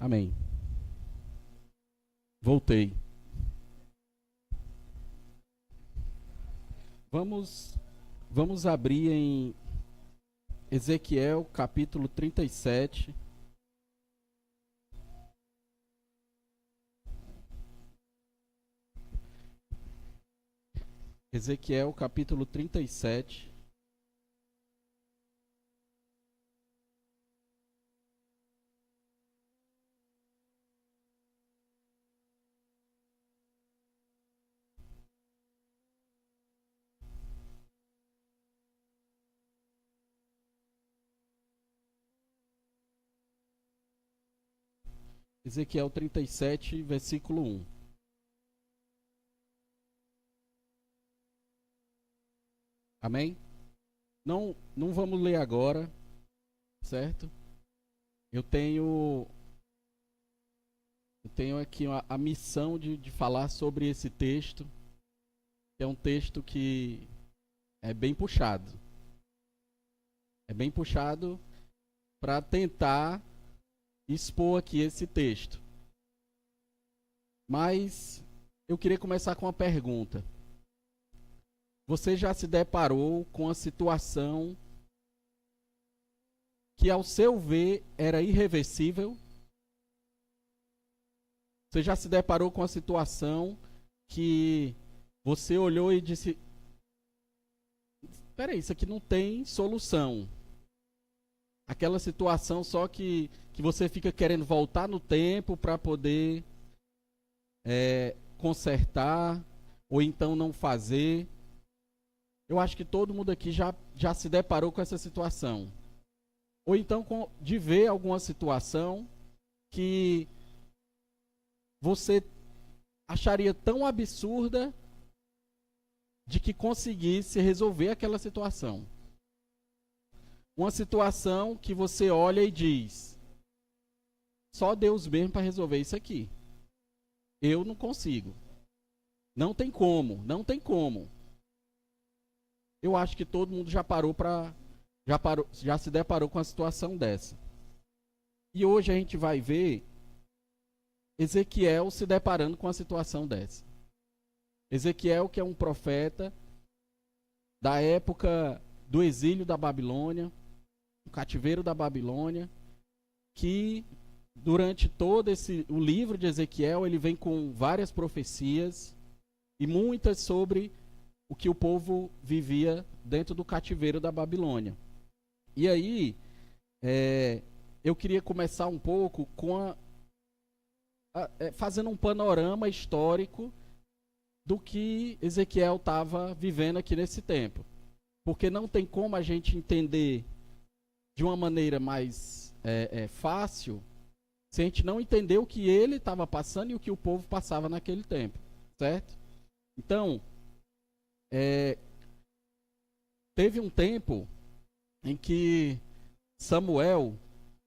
Amém. Voltei. Vamos abrir em Ezequiel, capítulo 37. Ezequiel, capítulo 37. Ezequiel 37, versículo 1. Amém? Não vamos ler agora, certo? Eu tenho aqui a missão de falar sobre esse texto, que é um texto que é bem puxado. É bem puxado para tentar expor aqui esse texto. Mas eu queria começar com uma pergunta. Você já se deparou com a situação que, ao seu ver, era irreversível? Você já se deparou com a situação que você olhou e disse: peraí, isso aqui não tem solução. Aquela situação só que você fica querendo voltar no tempo para poder consertar, ou então não fazer. Eu acho que todo mundo aqui já se deparou com essa situação. Ou então de ver alguma situação que você acharia tão absurda de que conseguisse resolver aquela situação. Uma situação que você olha e diz: só Deus mesmo para resolver isso aqui. Eu não consigo. Não tem como, não tem como. Eu acho que todo mundo já se deparou com a situação dessa. E hoje a gente vai ver Ezequiel se deparando com a situação dessa. Ezequiel, que é um profeta da época do exílio da Babilônia, o cativeiro da Babilônia, que durante todo o livro de Ezequiel, ele vem com várias profecias, e muitas sobre o que o povo vivia dentro do cativeiro da Babilônia. E aí, eu queria começar um pouco com fazendo um panorama histórico do que Ezequiel estava vivendo aqui nesse tempo. Porque não tem como a gente entender de uma maneira mais fácil se a gente não entender o que ele estava passando e o que o povo passava naquele tempo, certo? Então, teve um tempo em que Samuel...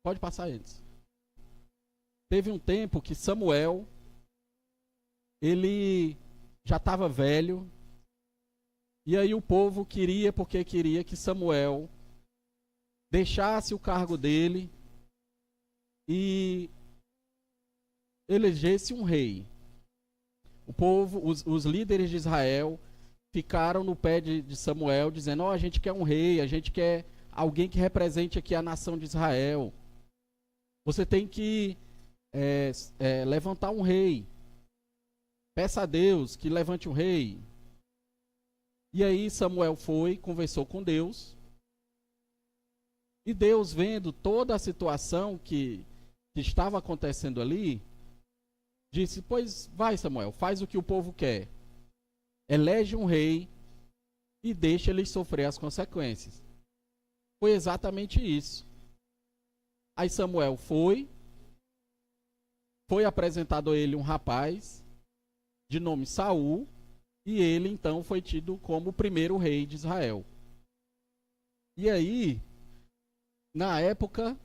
Pode passar eles. Teve um tempo que Samuel, ele já estava velho, e aí o povo queria que Samuel deixasse o cargo dele e elegesse um rei. O povo, os líderes de Israel ficaram no pé de Samuel, dizendo: a gente quer um rei, a gente quer alguém que represente aqui a nação de Israel. Você tem que levantar um rei. Peça a Deus que levante um rei. E aí Samuel foi, conversou com Deus. E Deus, vendo toda a situação que estava acontecendo ali, disse: pois vai, Samuel, faz o que o povo quer. Elege um rei e deixa eles sofrer as consequências. Foi exatamente isso. Aí Samuel foi apresentado a ele um rapaz de nome Saul, e ele então foi tido como o primeiro rei de Israel. E aí, na época,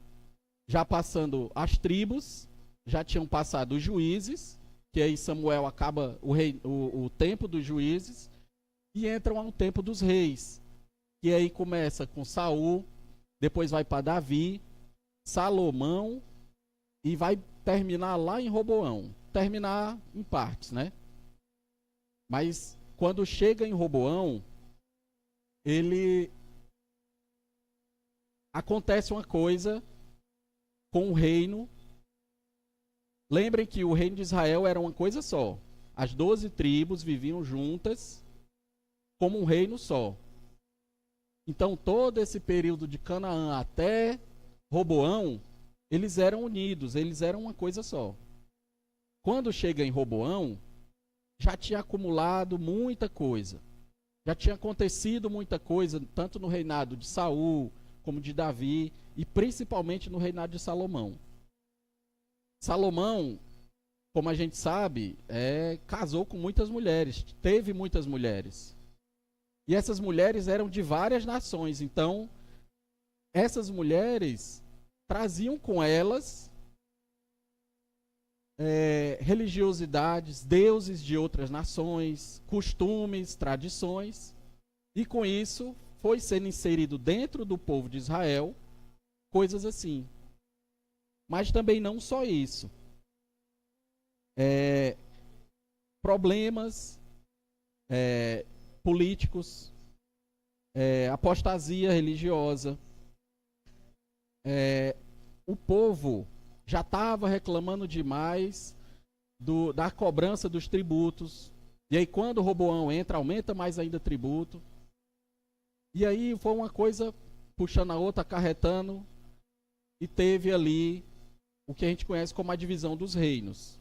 já passando as tribos, já tinham passado os juízes, que aí Samuel acaba o tempo dos juízes, e entram ao tempo dos reis. E aí começa com Saul, depois vai para Davi, Salomão, e vai terminar lá em Roboão. Terminar em partes, né? Mas quando chega em Roboão, ele acontece uma coisa com o reino. Lembrem que o reino de Israel era uma coisa só. As 12 tribos viviam juntas como um reino só. Então, todo esse período de Canaã até Roboão, eles eram unidos, eles eram uma coisa só. Quando chega em Roboão, já tinha acumulado muita coisa. Já tinha acontecido muita coisa, tanto no reinado de Saul, como de Davi, e principalmente no reinado de Salomão. Salomão, como a gente sabe, casou com muitas mulheres, teve muitas mulheres. E essas mulheres eram de várias nações, então essas mulheres traziam com elas religiosidades, deuses de outras nações, costumes, tradições, e com isso foi sendo inserido dentro do povo de Israel coisas assim. Mas também não só isso. Problemas políticos, apostasia religiosa. O povo já estava reclamando demais da cobrança dos tributos. E aí quando Roboão entra, aumenta mais ainda tributo. E aí foi uma coisa puxando a outra, acarretando, e teve ali o que a gente conhece como a divisão dos reinos.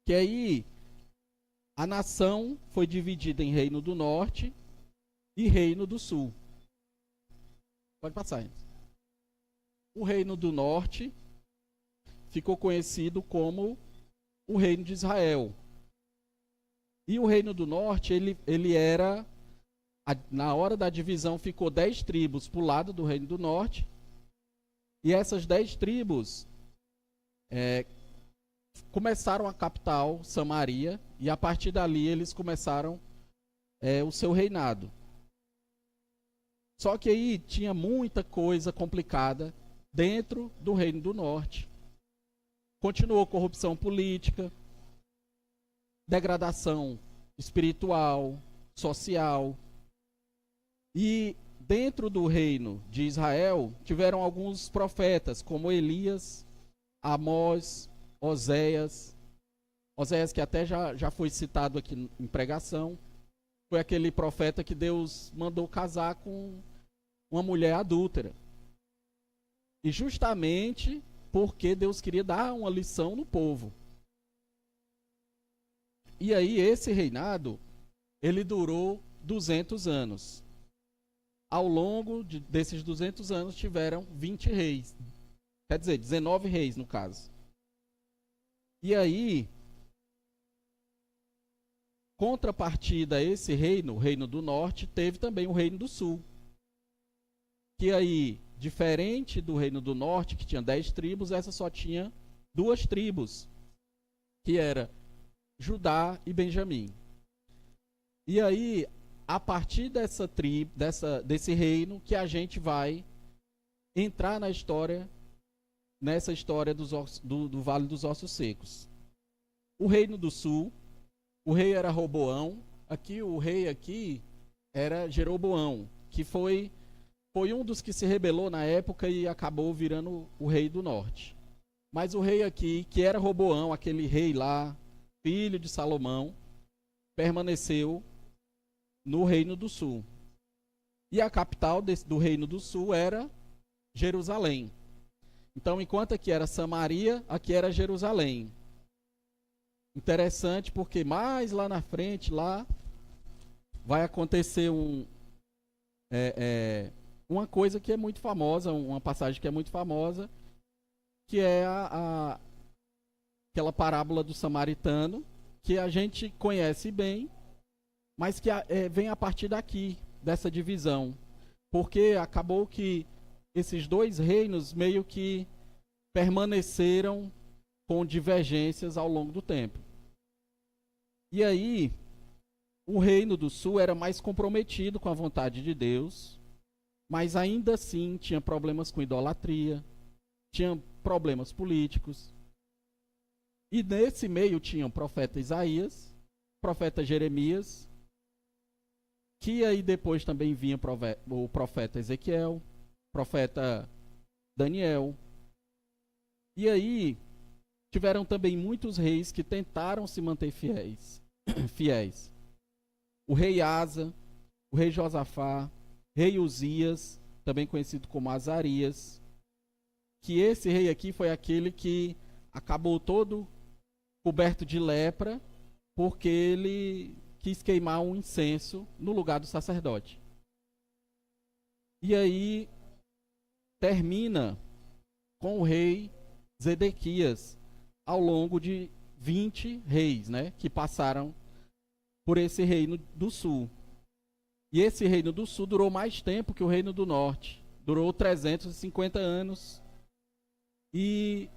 Que aí a nação foi dividida em Reino do Norte e Reino do Sul. Pode passar, gente. O Reino do Norte ficou conhecido como o Reino de Israel. E o Reino do Norte, ele era, na hora da divisão, ficou 10 tribos para o lado do Reino do Norte. E essas 10 tribos começaram a capital, Samaria, e a partir dali eles começaram o seu reinado. Só que aí tinha muita coisa complicada dentro do Reino do Norte. Continuou corrupção política, degradação espiritual, social. E dentro do reino de Israel tiveram alguns profetas, como Elias, Amós, Oséias. Oséias, que até já foi citado aqui em pregação, foi aquele profeta que Deus mandou casar com uma mulher adúltera. E justamente porque Deus queria dar uma lição no povo. E aí esse reinado, ele durou 200 anos. Ao longo desses 200 anos tiveram 20 reis. Quer dizer, 19 reis no caso. E aí, contrapartida a esse reino, o Reino do Norte, teve também o Reino do Sul. Que aí, diferente do Reino do Norte, que tinha 10 tribos, essa só tinha 2 tribos, que era Judá e Benjamim. E aí, a partir desse reino, que a gente vai entrar na história, nessa história do Vale dos Ossos Secos. O Reino do Sul, o rei era Roboão, o rei aqui era Jeroboão, que foi um dos que se rebelou na época e acabou virando o rei do norte. Mas o rei aqui, que era Roboão, aquele rei lá, filho de Salomão, permaneceu no Reino do Sul. E a capital do Reino do Sul era Jerusalém. Então, enquanto aqui era Samaria, aqui era Jerusalém. Interessante porque mais lá na frente, lá, vai acontecer uma coisa que é muito famosa, uma passagem que é muito famosa, que é aquela parábola do samaritano, que a gente conhece bem, mas que vem a partir daqui, dessa divisão. Porque acabou que esses 2 reinos meio que permaneceram com divergências ao longo do tempo. E aí, o Reino do Sul era mais comprometido com a vontade de Deus, mas ainda assim tinha problemas com idolatria, tinha problemas políticos. E nesse meio tinha o profeta Isaías, o profeta Jeremias, que aí depois também vinha o profeta Ezequiel, o profeta Daniel. E aí tiveram também muitos reis que tentaram se manter fiéis. O rei Asa, o rei Josafá, rei Uzias, também conhecido como Azarias, que esse rei aqui foi aquele que acabou todo coberto de lepra, porque ele quis queimar um incenso no lugar do sacerdote. E aí termina com o rei Zedequias, ao longo de 20 reis, né, que passaram por esse reino do sul. E esse reino do sul durou mais tempo que o reino do norte. Durou 350 anos. E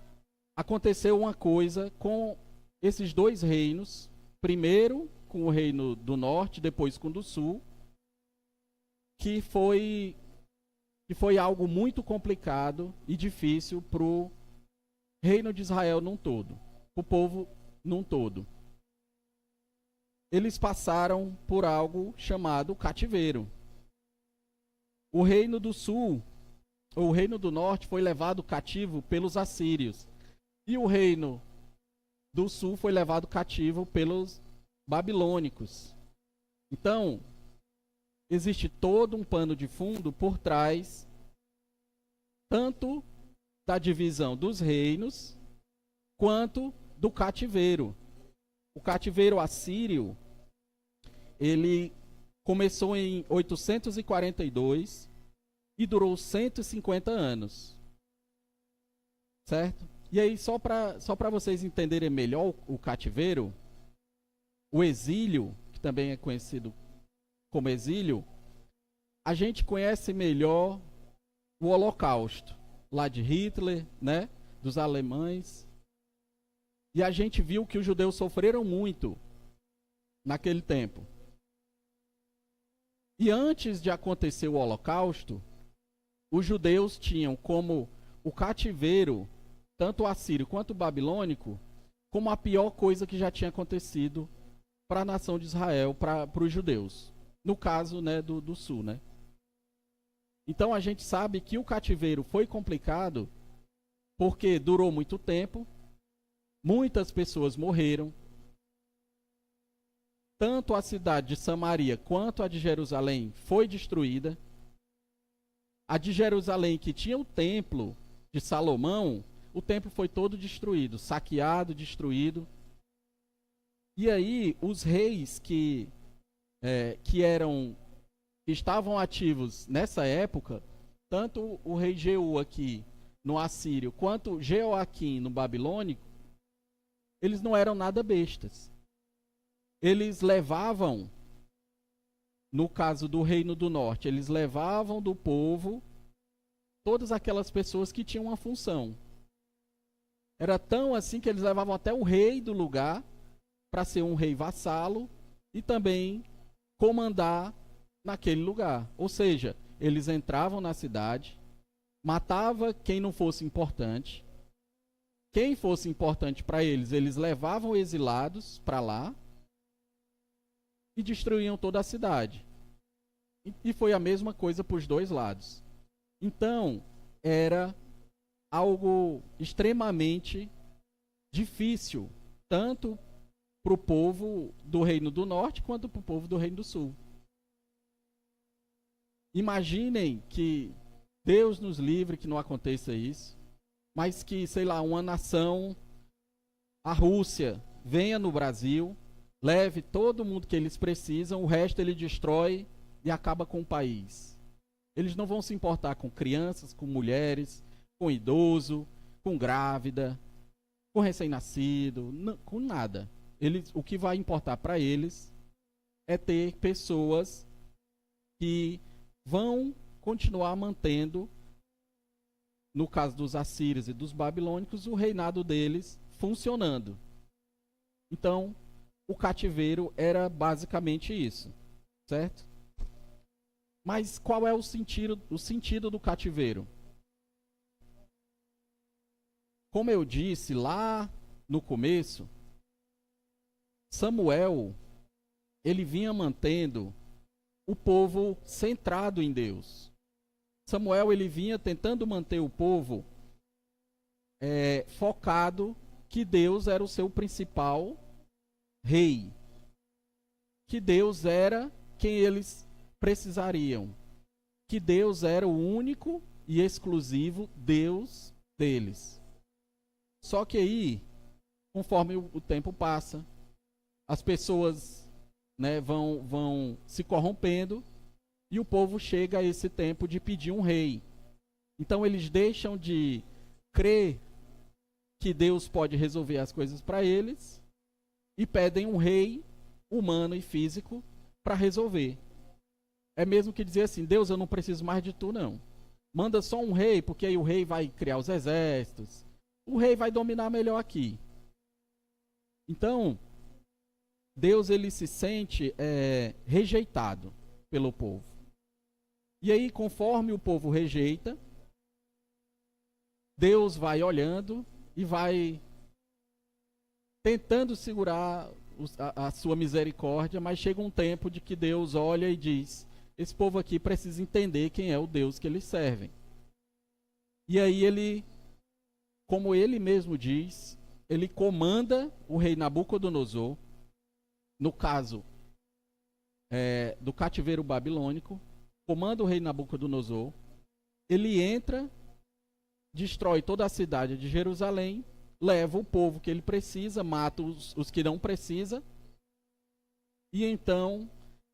aconteceu uma coisa com esses dois reinos. Primeiro com o reino do norte, depois com o do sul. Que foi algo muito complicado e difícil para o reino de Israel num todo. Para o povo num todo. Eles passaram por algo chamado cativeiro. O reino do sul, ou o reino do norte, foi levado cativo pelos assírios. E o reino do sul foi levado cativo pelos babilônicos. Então, existe todo um pano de fundo por trás, tanto da divisão dos reinos, quanto do cativeiro. O cativeiro assírio, ele começou em 842 e durou 150 anos. Certo? E aí, só para vocês entenderem melhor o cativeiro, o exílio, que também é conhecido como exílio, a gente conhece melhor o Holocausto, lá de Hitler, né, dos alemães. E a gente viu que os judeus sofreram muito naquele tempo. E antes de acontecer o Holocausto, os judeus tinham como o cativeiro, tanto o assírio quanto o babilônico, como a pior coisa que já tinha acontecido para a nação de Israel, para os judeus. No caso, né, do sul, né? Então a gente sabe que o cativeiro foi complicado porque durou muito tempo. Muitas pessoas morreram. Tanto a cidade de Samaria quanto a de Jerusalém foi destruída. A de Jerusalém, que tinha o templo de Salomão, o templo foi todo destruído, saqueado, destruído. E aí, os reis que estavam ativos nessa época, tanto o rei Jeú aqui no assírio, quanto Jeoaquim no babilônico, eles não eram nada bestas. Eles levavam, no caso do reino do norte, eles levavam do povo todas aquelas pessoas que tinham uma função. Era tão assim que eles levavam até o rei do lugar para ser um rei vassalo e também comandar naquele lugar. Ou seja, eles entravam na cidade, matavam quem não fosse importante. Quem fosse importante para eles, eles levavam exilados para lá e destruíam toda a cidade. E foi a mesma coisa para os dois lados. Então, era algo extremamente difícil, tanto para o povo do Reino do Norte quanto para o povo do Reino do Sul. Imaginem que Deus nos livre que não aconteça isso, mas que, sei lá, uma nação, a Rússia, venha no Brasil, leve todo mundo que eles precisam, o resto ele destrói e acaba com o país. Eles não vão se importar com crianças, com mulheres, com idoso, com grávida, com recém-nascido, com nada. O que vai importar para eles é ter pessoas que vão continuar mantendo, no caso dos assírios e dos babilônicos, o reinado deles funcionando. Então, o cativeiro era basicamente isso, certo? Mas qual é o sentido do cativeiro? Como eu disse lá no começo, Samuel, ele vinha mantendo o povo centrado em Deus. Samuel, ele vinha tentando manter o povo focado que Deus era o seu principal rei, que Deus era quem eles precisariam, que Deus era o único e exclusivo Deus deles. Só que aí, conforme o tempo passa, as pessoas, né, vão se corrompendo e o povo chega a esse tempo de pedir um rei. Então eles deixam de crer que Deus pode resolver as coisas para eles e pedem um rei humano e físico para resolver. É mesmo que dizer assim: Deus, eu não preciso mais de tu, não. Manda só um rei, porque aí o rei vai criar os exércitos. O rei vai dominar melhor aqui. Então, Deus, ele se sente rejeitado pelo povo. E aí, conforme o povo rejeita, Deus vai olhando e vai tentando segurar a sua misericórdia, mas chega um tempo de que Deus olha e diz: esse povo aqui precisa entender quem é o Deus que eles servem. E aí ele, como ele mesmo diz, ele comanda o rei Nabucodonosor, no caso do cativeiro babilônico, comanda o rei Nabucodonosor, ele entra, destrói toda a cidade de Jerusalém, leva o povo que ele precisa, mata os que não precisa, e então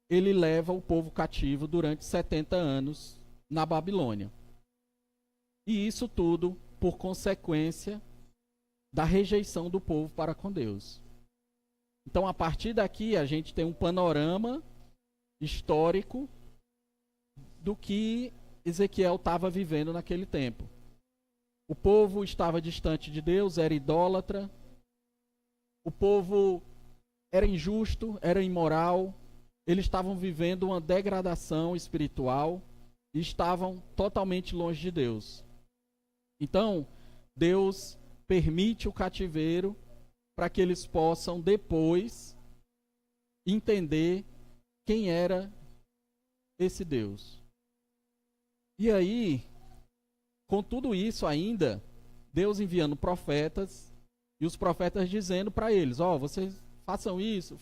ele leva o povo cativo durante 70 anos na Babilônia. E isso tudo por consequência da rejeição do povo para com Deus. Então, a partir daqui, a gente tem um panorama histórico do que Ezequiel estava vivendo naquele tempo. O povo estava distante de Deus, era idólatra. O povo era injusto, era imoral. Eles estavam vivendo uma degradação espiritual e estavam totalmente longe de Deus. Então, Deus permite o cativeiro para que eles possam depois entender quem era esse Deus. E aí, com tudo isso ainda, Deus enviando profetas, e os profetas dizendo para eles: vocês façam isso,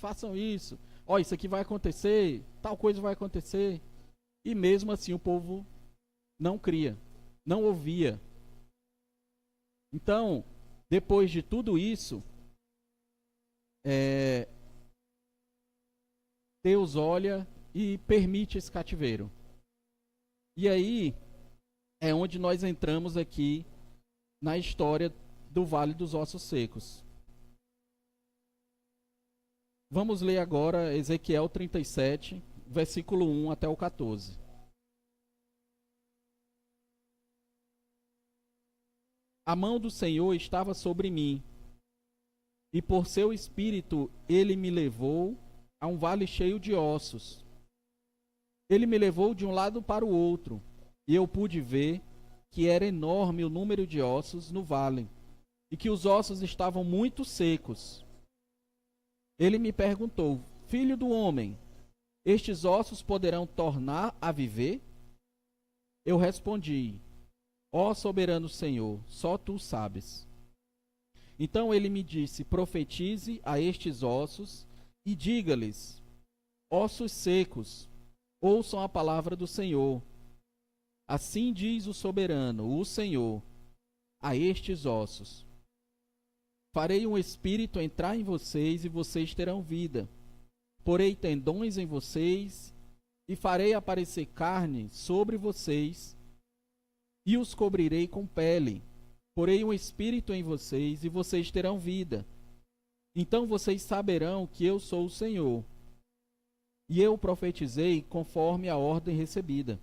isso aqui vai acontecer, tal coisa vai acontecer. E mesmo assim o povo não cria, não ouvia. Então, depois de tudo isso, Deus olha e permite esse cativeiro. E aí é onde nós entramos aqui na história do Vale dos Ossos Secos. Vamos ler agora Ezequiel 37, versículo 1 até o 14. A mão do Senhor estava sobre mim, e por seu espírito ele me levou a um vale cheio de ossos. Ele me levou de um lado para o outro, e eu pude ver que era enorme o número de ossos no vale, e que os ossos estavam muito secos. Ele me perguntou: filho do homem, estes ossos poderão tornar a viver? Eu respondi: ó soberano Senhor, só tu sabes. Então ele me disse: profetize a estes ossos e diga-lhes: ossos secos, ouçam a palavra do Senhor. Assim diz o soberano, o Senhor, a estes ossos: farei um espírito entrar em vocês e vocês terão vida. Porei tendões em vocês e farei aparecer carne sobre vocês e os cobrirei com pele. Porei um espírito em vocês e vocês terão vida. Então vocês saberão que eu sou o Senhor. E eu profetizei conforme a ordem recebida.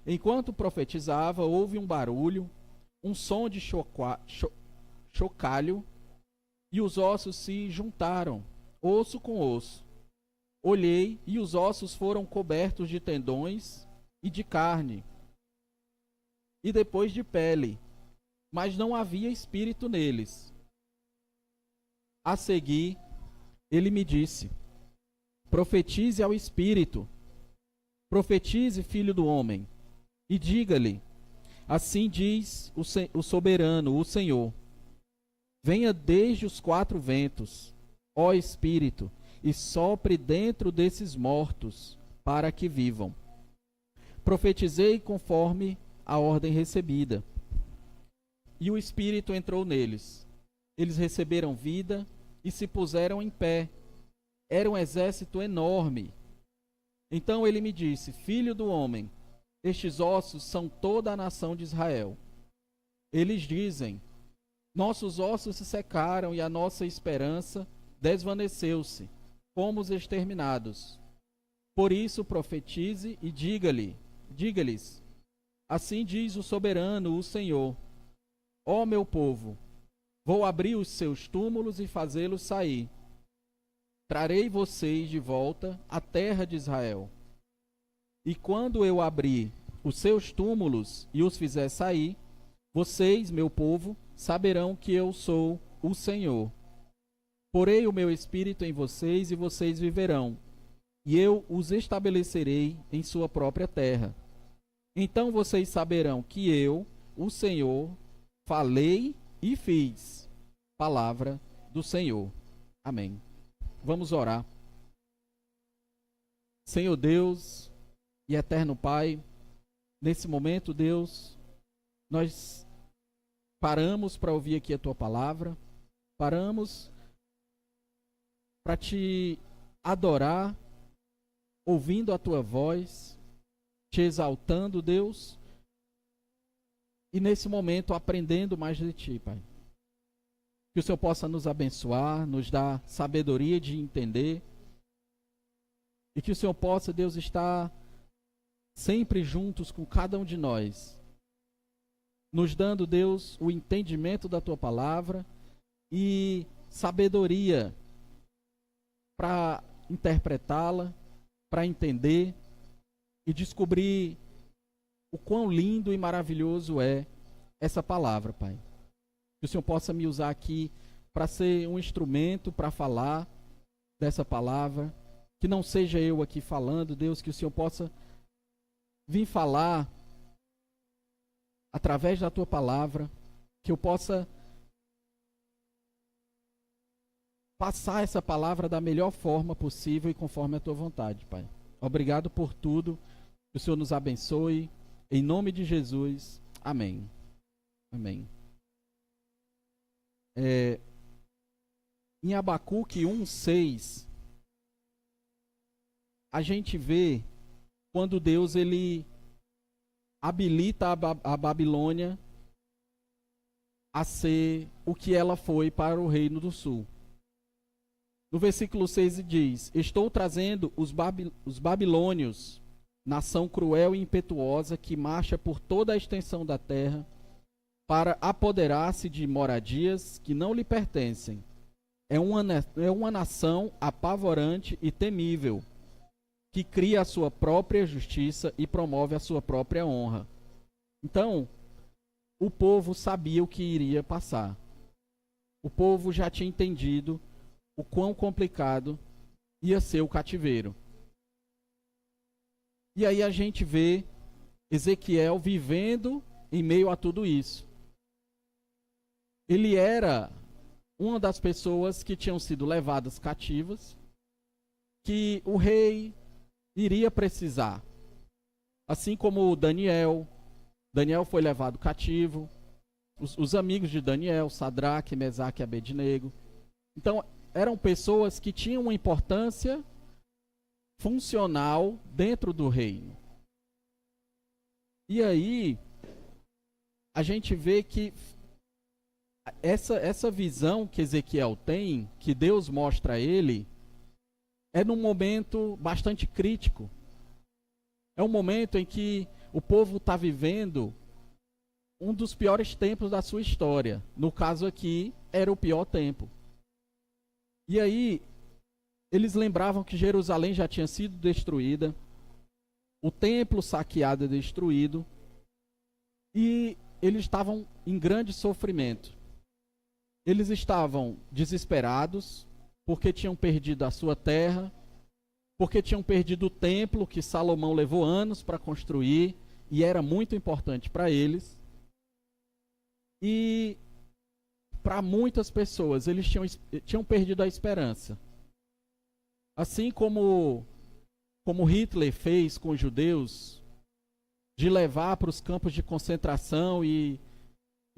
Enquanto profetizava, houve um barulho, um som de chocalho, e os ossos se juntaram, osso com osso. Olhei, e os ossos foram cobertos de tendões e de carne, e depois de pele, mas não havia espírito neles. A seguir, ele me disse: profetize ao espírito, profetize, filho do homem, e diga-lhe: assim diz o soberano, o Senhor: venha desde os 4 ventos, ó Espírito, e sopre dentro desses mortos, para que vivam. Profetizei conforme a ordem recebida. E o Espírito entrou neles. Eles receberam vida e se puseram em pé. Era um exército enorme. Então ele me disse: filho do homem, estes ossos são toda a nação de Israel. Eles dizem: nossos ossos se secaram e a nossa esperança desvaneceu-se, fomos exterminados. Por isso profetize e diga-lhes: assim diz o soberano, o Senhor: ó meu povo, vou abrir os seus túmulos e fazê-los sair. Trarei vocês de volta à terra de Israel. E quando eu abrir os seus túmulos e os fizer sair, vocês, meu povo, saberão que eu sou o Senhor. Porei o meu espírito em vocês e vocês viverão, e eu os estabelecerei em sua própria terra. Então vocês saberão que eu, o Senhor, falei e fiz. Palavra do Senhor. Amém. Vamos orar. Senhor Deus e eterno Pai, nesse momento, Deus, nós paramos para ouvir aqui a Tua palavra, paramos para Te adorar, ouvindo a Tua voz, Te exaltando, Deus, e nesse momento aprendendo mais de Ti, Pai. Que o Senhor possa nos abençoar, nos dar sabedoria de entender, e que o Senhor possa, Deus, estar sempre juntos com cada um de nós, nos dando, Deus, o entendimento da Tua palavra e sabedoria para interpretá-la, para entender e descobrir o quão lindo e maravilhoso é essa palavra, Pai. Que o Senhor possa me usar aqui para ser um instrumento para falar dessa palavra, que não seja eu aqui falando, Deus, que o Senhor possa vir falar através da Tua palavra, que eu possa passar essa palavra da melhor forma possível e conforme a Tua vontade, Pai. Obrigado por tudo, que o Senhor nos abençoe, em nome de Jesus, amém. Amém. Em Abacuque 1:6, a gente vê quando Deus ele habilita a Babilônia a ser o que ela foi para o Reino do Sul. No versículo 6 diz: estou trazendo os babilônios, nação cruel e impetuosa que marcha por toda a extensão da terra, para apoderar-se de moradias que não lhe pertencem. É uma nação apavorante e temível, que cria a sua própria justiça e promove a sua própria honra. Então, o povo sabia o que iria passar. O povo já tinha entendido o quão complicado ia ser o cativeiro. E aí a gente vê Ezequiel vivendo em meio a tudo isso. Ele era uma das pessoas que tinham sido levadas cativas, que o rei iria precisar. Assim como Daniel foi levado cativo, os amigos de Daniel, Sadraque, Mesaque e Abednego. Então, eram pessoas que tinham uma importância funcional dentro do reino. E aí, a gente vê que essa visão que Ezequiel tem, que Deus mostra a ele, é num momento bastante crítico. É um momento em que o povo está vivendo um dos piores tempos da sua história. No caso aqui, era o pior tempo. E aí, eles lembravam que Jerusalém já tinha sido destruída, o templo saqueado e destruído, e eles estavam em grande sofrimento. Eles estavam desesperados, porque tinham perdido a sua terra, porque tinham perdido o templo que Salomão levou anos para construir, e era muito importante para eles. E para muitas pessoas, eles tinham perdido a esperança. Assim como Hitler fez com os judeus, de levar para os campos de concentração e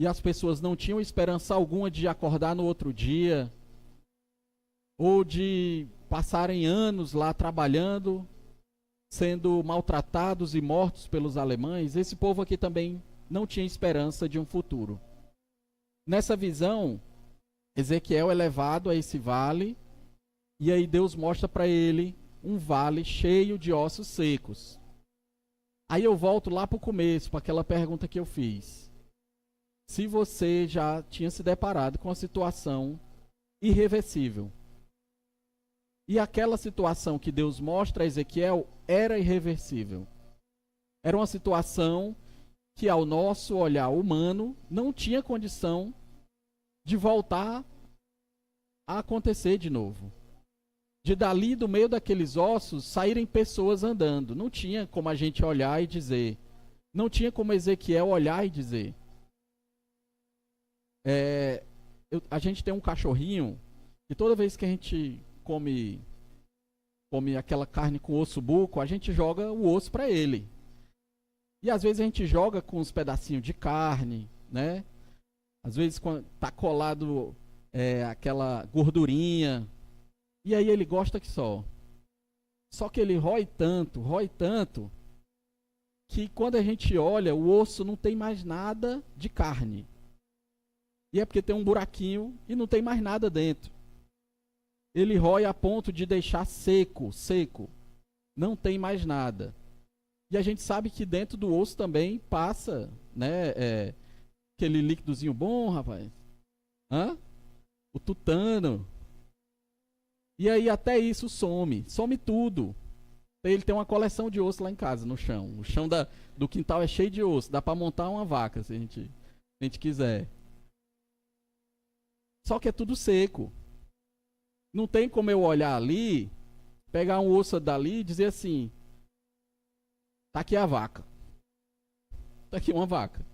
as pessoas não tinham esperança alguma de acordar no outro dia, ou de passarem anos lá trabalhando, sendo maltratados e mortos pelos alemães. Esse povo aqui também não tinha esperança de um futuro. Nessa visão, Ezequiel é levado a esse vale, e aí Deus mostra para ele um vale cheio de ossos secos. Aí eu volto lá para o começo, para aquela pergunta que eu fiz. Se você já tinha se deparado com uma situação irreversível, e aquela situação que Deus mostra a Ezequiel era irreversível. Era uma situação que, ao nosso olhar humano, não tinha condição de voltar a acontecer de novo. De dali, do meio daqueles ossos, saírem pessoas andando. Não tinha como a gente olhar e dizer. Não tinha como Ezequiel olhar e dizer. A gente tem um cachorrinho, e toda vez que a gente come aquela carne com osso buco, a gente joga o osso para ele. E às vezes a gente joga com uns pedacinhos de carne, né? Às vezes tá colado aquela gordurinha. E aí ele gosta que só. Só que ele rói tanto, que quando a gente olha, o osso não tem mais nada de carne. E é porque tem um buraquinho e não tem mais nada dentro. Ele rói a ponto de deixar seco. Não tem mais nada. E a gente sabe que dentro do osso também passa, né, aquele líquidozinho bom, rapaz. O tutano. E aí até isso some tudo. Ele tem uma coleção de osso lá em casa, no chão. O chão do quintal é cheio de osso. Dá para montar uma vaca, se a gente quiser. Só que é tudo seco. Não tem como eu olhar ali, pegar um osso dali e dizer assim: tá aqui a vaca. Tá aqui uma vaca.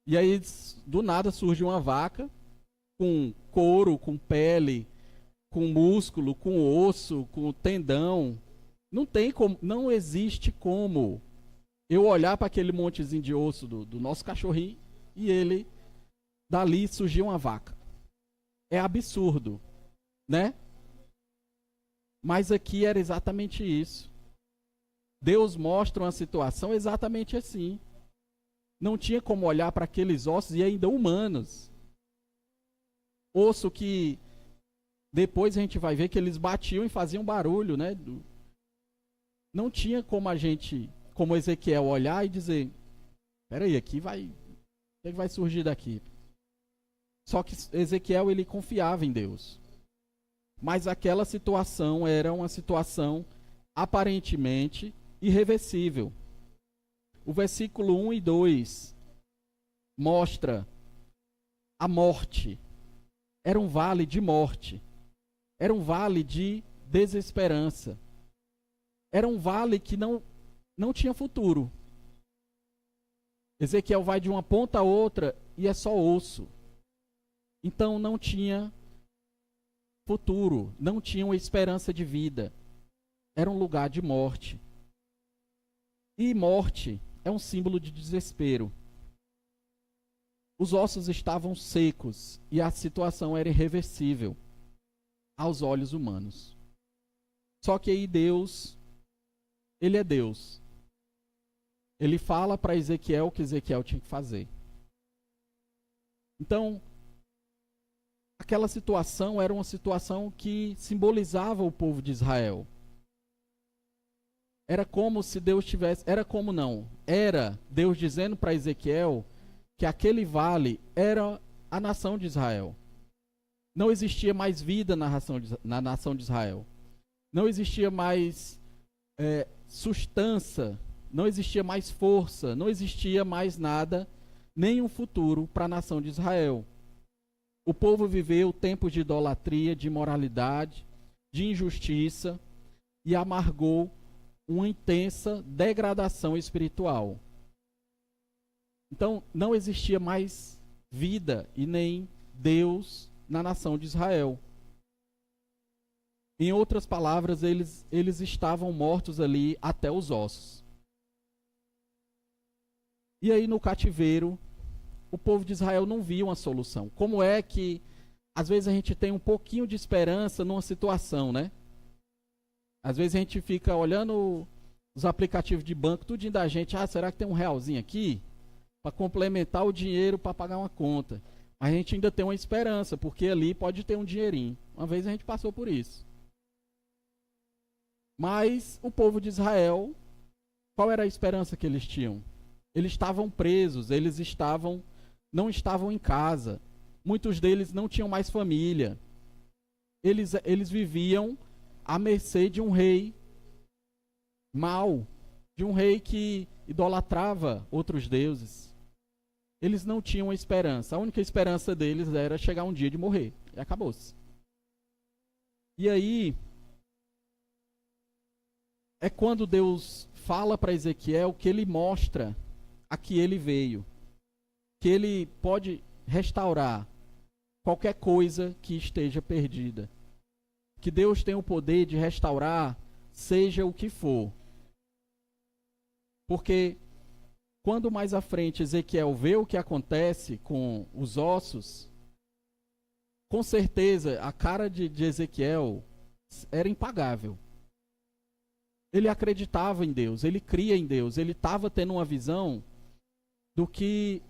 E aí, do nada, surge uma vaca com couro, com pele, com músculo, com osso, com tendão. Não tem como, não existe como eu olhar para aquele montezinho de osso do nosso cachorrinho e ele, dali, surgiu uma vaca. É absurdo, né? Mas aqui era exatamente isso. Deus mostra uma situação exatamente assim. Não tinha como olhar para aqueles ossos, e ainda humanos. Osso que depois a gente vai ver que eles batiam e faziam barulho, né? Não tinha como Ezequiel olhar e dizer: peraí, o que vai surgir daqui? Só que Ezequiel, ele confiava em Deus. Mas aquela situação era uma situação aparentemente irreversível. O versículo 1 e 2 mostra a morte. Era um vale de morte. Era um vale de desesperança. Era um vale que não tinha futuro. Ezequiel vai de uma ponta a outra e é só osso. Então não tinha futuro, não tinha uma esperança de vida. Era um lugar de morte. E morte é um símbolo de desespero. Os ossos estavam secos e a situação era irreversível aos olhos humanos. Só que aí Deus, ele é Deus. Ele fala para Ezequiel o que Ezequiel tinha que fazer. Então, aquela situação era uma situação que simbolizava o povo de Israel. Era como se Deus tivesse... Era Deus dizendo para Ezequiel que aquele vale era a nação de Israel. Não existia mais vida na nação de Israel. Não existia mais sustância, não existia mais força, não existia mais nada nem um futuro para a nação de Israel. O povo viveu tempos de idolatria, de imoralidade, de injustiça e amargou uma intensa degradação espiritual. Então, não existia mais vida e nem Deus na nação de Israel. Em outras palavras, eles estavam mortos ali até os ossos. E aí, no cativeiro, o povo de Israel não via uma solução. Como é que, às vezes, a gente tem um pouquinho de esperança numa situação, né? Às vezes a gente fica olhando os aplicativos de banco, tudinho da gente, será que tem um realzinho aqui? Para complementar o dinheiro para pagar uma conta. Mas a gente ainda tem uma esperança, porque ali pode ter um dinheirinho. Uma vez a gente passou por isso. Mas o povo de Israel, qual era a esperança que eles tinham? Eles estavam presos, não estavam em casa. Muitos deles não tinham mais família. Eles viviam à mercê de um rei mau, de um rei que idolatrava outros deuses. Eles não tinham esperança. A única esperança deles era chegar um dia de morrer. E acabou-se. E aí, é quando Deus fala para Ezequiel que ele mostra a que ele veio. Que ele pode restaurar qualquer coisa que esteja perdida. Que Deus tem o poder de restaurar, seja o que for. Porque quando mais à frente Ezequiel vê o que acontece com os ossos, com certeza a cara de Ezequiel era impagável. Ele acreditava em Deus, ele cria em Deus, ele estava tendo uma visão do que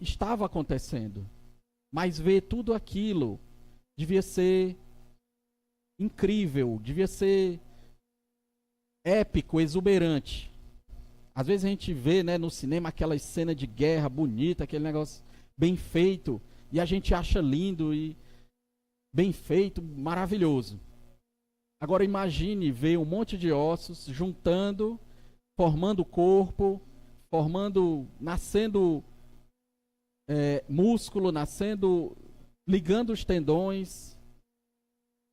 estava acontecendo. Mas ver tudo aquilo devia ser incrível, devia ser épico, exuberante. Às vezes a gente vê, né, no cinema aquela cena de guerra bonita, aquele negócio bem feito, e a gente acha lindo e bem feito, maravilhoso. Agora imagine ver um monte de ossos juntando, formando corpo, nascendo músculo, ligando os tendões,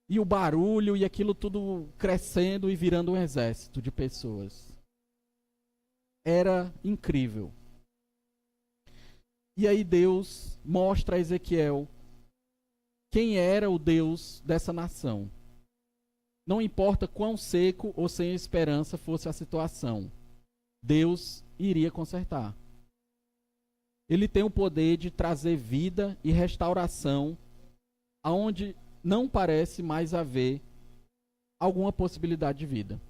e o barulho, e aquilo tudo crescendo e virando um exército de pessoas. Era incrível. E aí Deus mostra a Ezequiel quem era o Deus dessa nação. Não importa quão seco ou sem esperança fosse a situação, Deus iria consertar. Ele tem o poder de trazer vida e restauração aonde não parece mais haver alguma possibilidade de vida.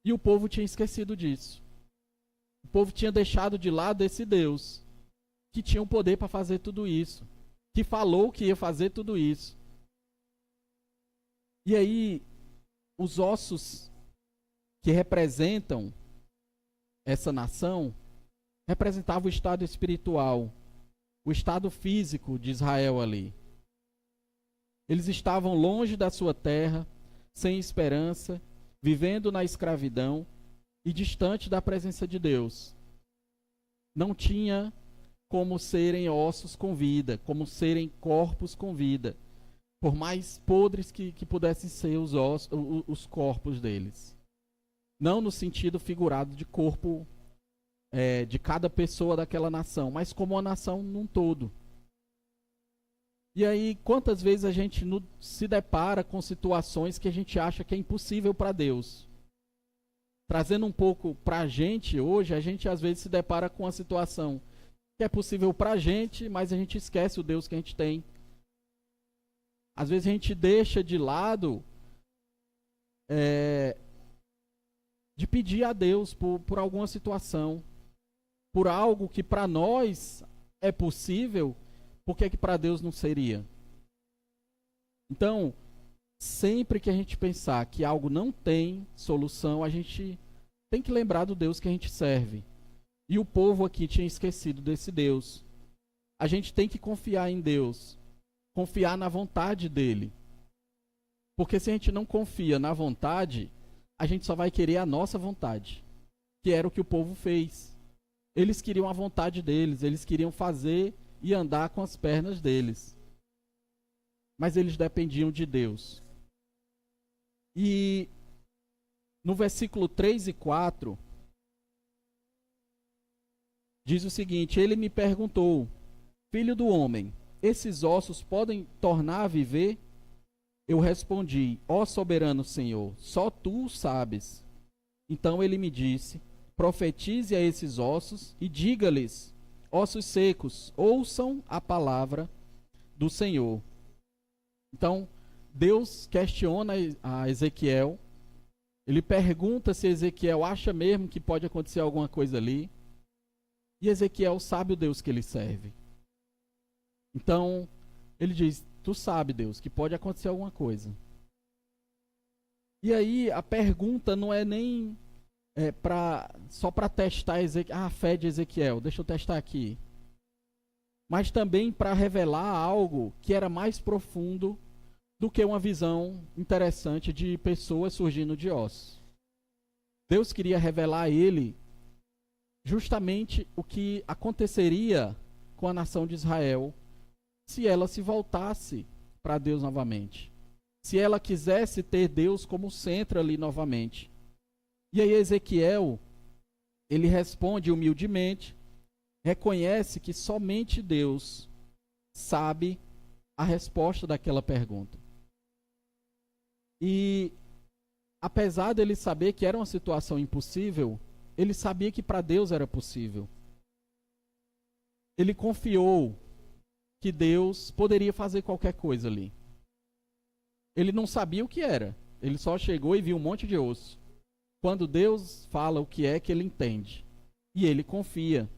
E o povo tinha esquecido disso. O povo tinha deixado de lado esse Deus que tinha o poder para fazer tudo isso, que falou que ia fazer tudo isso. E aí, os ossos que representam essa nação representavam o estado espiritual, o estado físico de Israel ali. Eles estavam longe da sua terra, sem esperança, vivendo na escravidão e distante da presença de Deus. Não tinha como serem ossos com vida, como serem corpos com vida, por mais podres que pudessem ser os corpos deles. Não no sentido figurado de corpo de cada pessoa daquela nação, mas como uma nação num todo. E aí, quantas vezes a gente se depara com situações que a gente acha que é impossível para Deus? Trazendo um pouco para a gente hoje, a gente às vezes se depara com uma situação que é possível para a gente, mas a gente esquece o Deus que a gente tem. Às vezes a gente deixa de lado de pedir a Deus por alguma situação, por algo que para nós é possível. Por que para Deus não seria? Então, sempre que a gente pensar que algo não tem solução, a gente tem que lembrar do Deus que a gente serve. E o povo aqui tinha esquecido desse Deus. A gente tem que confiar em Deus, confiar na vontade dele. Porque se a gente não confia na vontade, a gente só vai querer a nossa vontade, que era o que o povo fez. Eles queriam a vontade deles, eles queriam fazer e andar com as pernas deles. Mas eles dependiam de Deus. E no versículo 3 e 4, diz o seguinte: ele me perguntou, filho do homem, esses ossos podem tornar a viver? Eu respondi, ó soberano Senhor, só tu o sabes. Então ele me disse, profetize a esses ossos e diga-lhes, ossos secos, ouçam a palavra do Senhor. Então, Deus questiona a Ezequiel, ele pergunta se Ezequiel acha mesmo que pode acontecer alguma coisa ali, e Ezequiel sabe o Deus que ele serve. Então, ele diz, tu sabe, Deus, que pode acontecer alguma coisa. E aí, a pergunta não é nem só para testar a fé de Ezequiel, deixa eu testar aqui. Mas também para revelar algo que era mais profundo do que uma visão interessante de pessoas surgindo de ossos. Deus queria revelar a ele justamente o que aconteceria com a nação de Israel se ela se voltasse para Deus novamente. Se ela quisesse ter Deus como centro ali novamente. E aí Ezequiel, ele responde humildemente, reconhece que somente Deus sabe a resposta daquela pergunta. E apesar dele saber que era uma situação impossível, ele sabia que para Deus era possível. Ele confiou que Deus poderia fazer qualquer coisa ali. Ele não sabia o que era. Ele só chegou e viu um monte de osso. Quando Deus fala o que é que ele entende. E ele confia.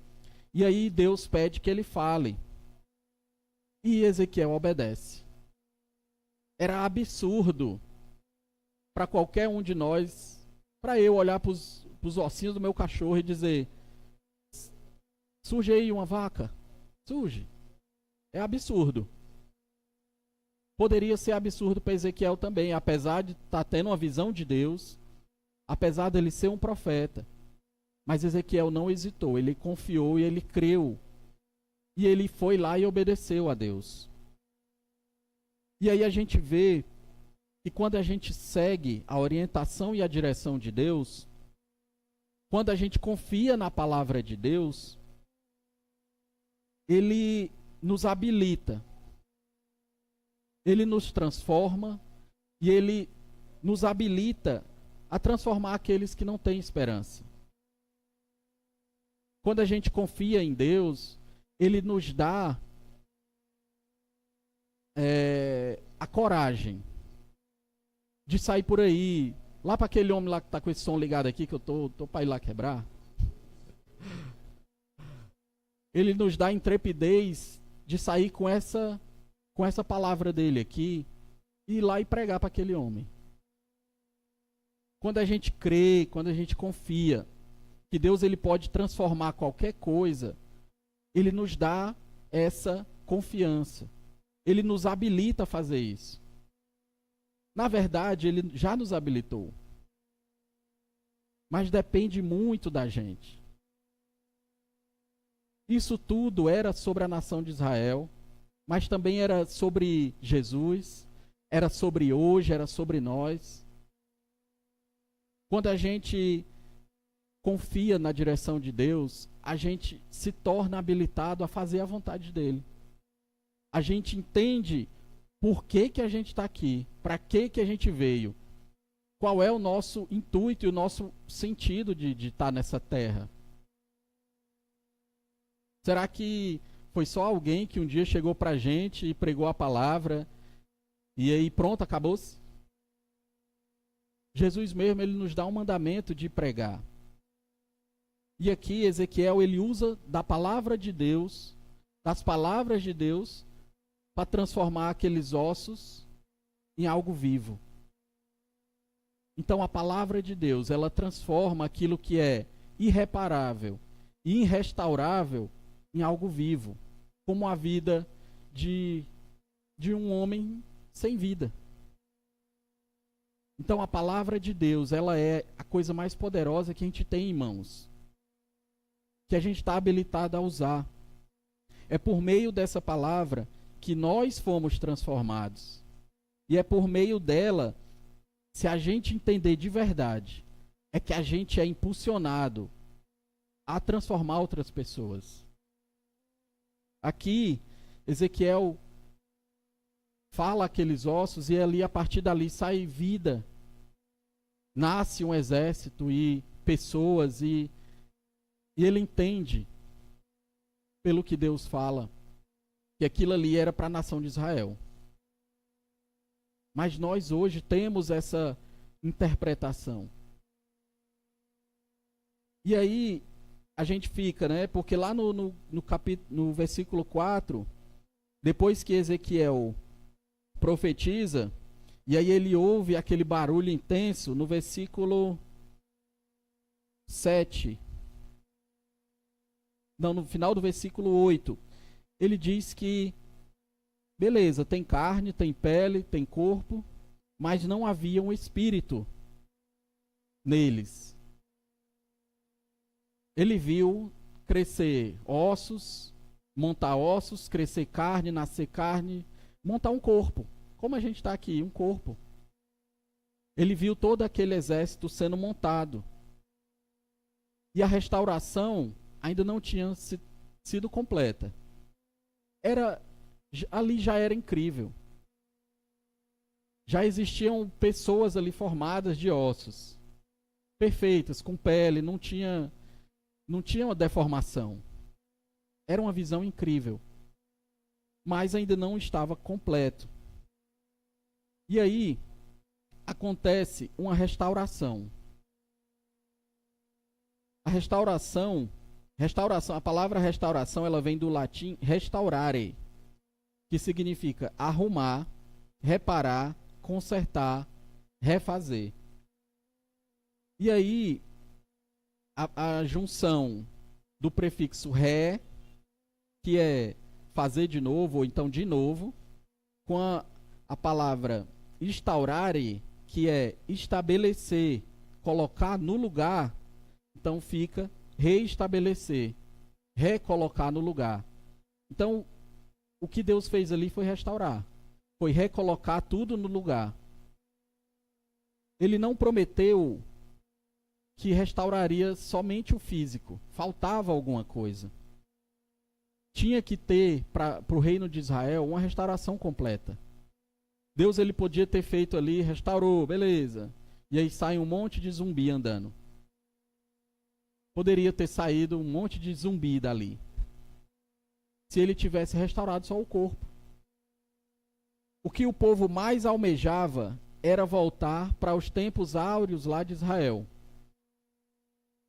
E aí Deus pede que ele fale. E Ezequiel obedece. Era absurdo para qualquer um de nós, para eu olhar para os ossinhos do meu cachorro e dizer, surge aí uma vaca. Surge. É absurdo. Poderia ser absurdo para Ezequiel também, apesar de estar tendo uma visão de Deus, apesar dele ser um profeta. Mas Ezequiel não hesitou, ele confiou e ele creu. E ele foi lá e obedeceu a Deus. E aí a gente vê que quando a gente segue a orientação e a direção de Deus, quando a gente confia na palavra de Deus, ele nos habilita, ele nos transforma e ele nos habilita a transformar aqueles que não têm esperança. Quando a gente confia em Deus, ele nos dá a coragem de sair por aí, lá para aquele homem lá que está com esse som ligado aqui, que eu tô para ir lá quebrar. Ele nos dá a intrepidez de sair com essa palavra dele aqui e ir lá e pregar para aquele homem. Quando a gente crê, quando a gente confia que Deus ele pode transformar qualquer coisa, ele nos dá essa confiança. Ele nos habilita a fazer isso. Na verdade, ele já nos habilitou. Mas depende muito da gente. Isso tudo era sobre a nação de Israel, mas também era sobre Jesus, era sobre hoje, era sobre nós. Quando a gente confia na direção de Deus, a gente se torna habilitado a fazer a vontade dele. A gente entende por que a gente está aqui, para que a gente veio, qual é o nosso intuito e o nosso sentido de estar nessa terra. Será que foi só alguém que um dia chegou para a gente e pregou a palavra e aí pronto, acabou-se? Jesus mesmo, ele nos dá um mandamento de pregar. E aqui Ezequiel, ele usa da palavra de Deus, das palavras de Deus, para transformar aqueles ossos em algo vivo. Então a palavra de Deus, ela transforma aquilo que é irreparável e irrestaurável em algo vivo, como a vida de um homem sem vida. Então a palavra de Deus, ela é a coisa mais poderosa que a gente tem em mãos. que a gente está habilitado a usar. É por meio dessa palavra que nós fomos transformados. E é por meio dela, se a gente entender de verdade, é que a gente é impulsionado a transformar outras pessoas. Aqui, Ezequiel fala aqueles ossos e ali, a partir dali sai vida. Nasce um exército e pessoas e ele entende, pelo que Deus fala, que aquilo ali era para a nação de Israel. Mas nós hoje temos essa interpretação. E aí a gente fica, né? Porque lá no versículo 4, depois que Ezequiel profetiza, e aí ele ouve aquele barulho intenso, no versículo 7. Não, no final do versículo 8, ele diz que, beleza, tem carne, tem pele, tem corpo, mas não havia um espírito neles. Ele viu crescer ossos, montar ossos, crescer carne, nascer carne, montar um corpo. Como a gente está aqui, um corpo. Ele viu todo aquele exército sendo montado. E a restauração ainda não tinha sido completa. Ali já era incrível. Já existiam pessoas ali formadas de ossos, perfeitas, com pele, não tinha uma deformação. Era uma visão incrível. Mas ainda não estava completo. E aí acontece uma restauração. A restauração, a palavra restauração, ela vem do latim restaurare, que significa arrumar, reparar, consertar, refazer. E aí a junção do prefixo re, que é fazer de novo, ou então de novo, com a palavra instaurare, que é estabelecer, colocar no lugar, então fica reestabelecer, recolocar no lugar. Então, o que Deus fez ali foi restaurar, foi recolocar tudo no lugar. Ele não prometeu que restauraria somente o físico, faltava alguma coisa. Tinha que ter, para o reino de Israel, uma restauração completa. Deus ele podia ter feito ali, restaurou, beleza. E aí sai um monte de zumbi andando. Poderia ter saído um monte de zumbi dali, se ele tivesse restaurado só o corpo. O que o povo mais almejava era voltar para os tempos áureos lá de Israel.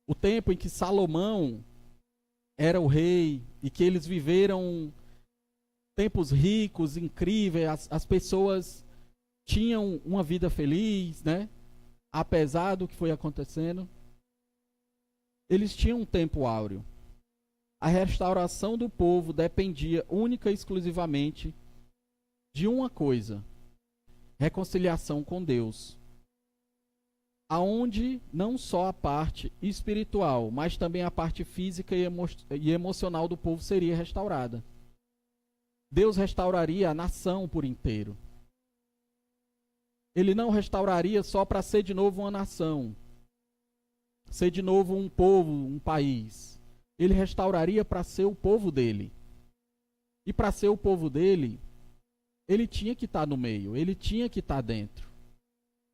O tempo em que Salomão era o rei e que eles viveram tempos ricos, incríveis, as pessoas tinham uma vida feliz, né? Apesar do que foi acontecendo. Eles tinham um tempo áureo. A restauração do povo dependia única e exclusivamente de uma coisa: reconciliação com Deus. Aonde não só a parte espiritual, mas também a parte física e emocional do povo seria restaurada. Deus restauraria a nação por inteiro. Ele não restauraria só para ser de novo uma nação, ser de novo um povo, um país. Ele restauraria para ser o povo dele. E para ser o povo dele, ele tinha que estar no meio, ele tinha que estar dentro.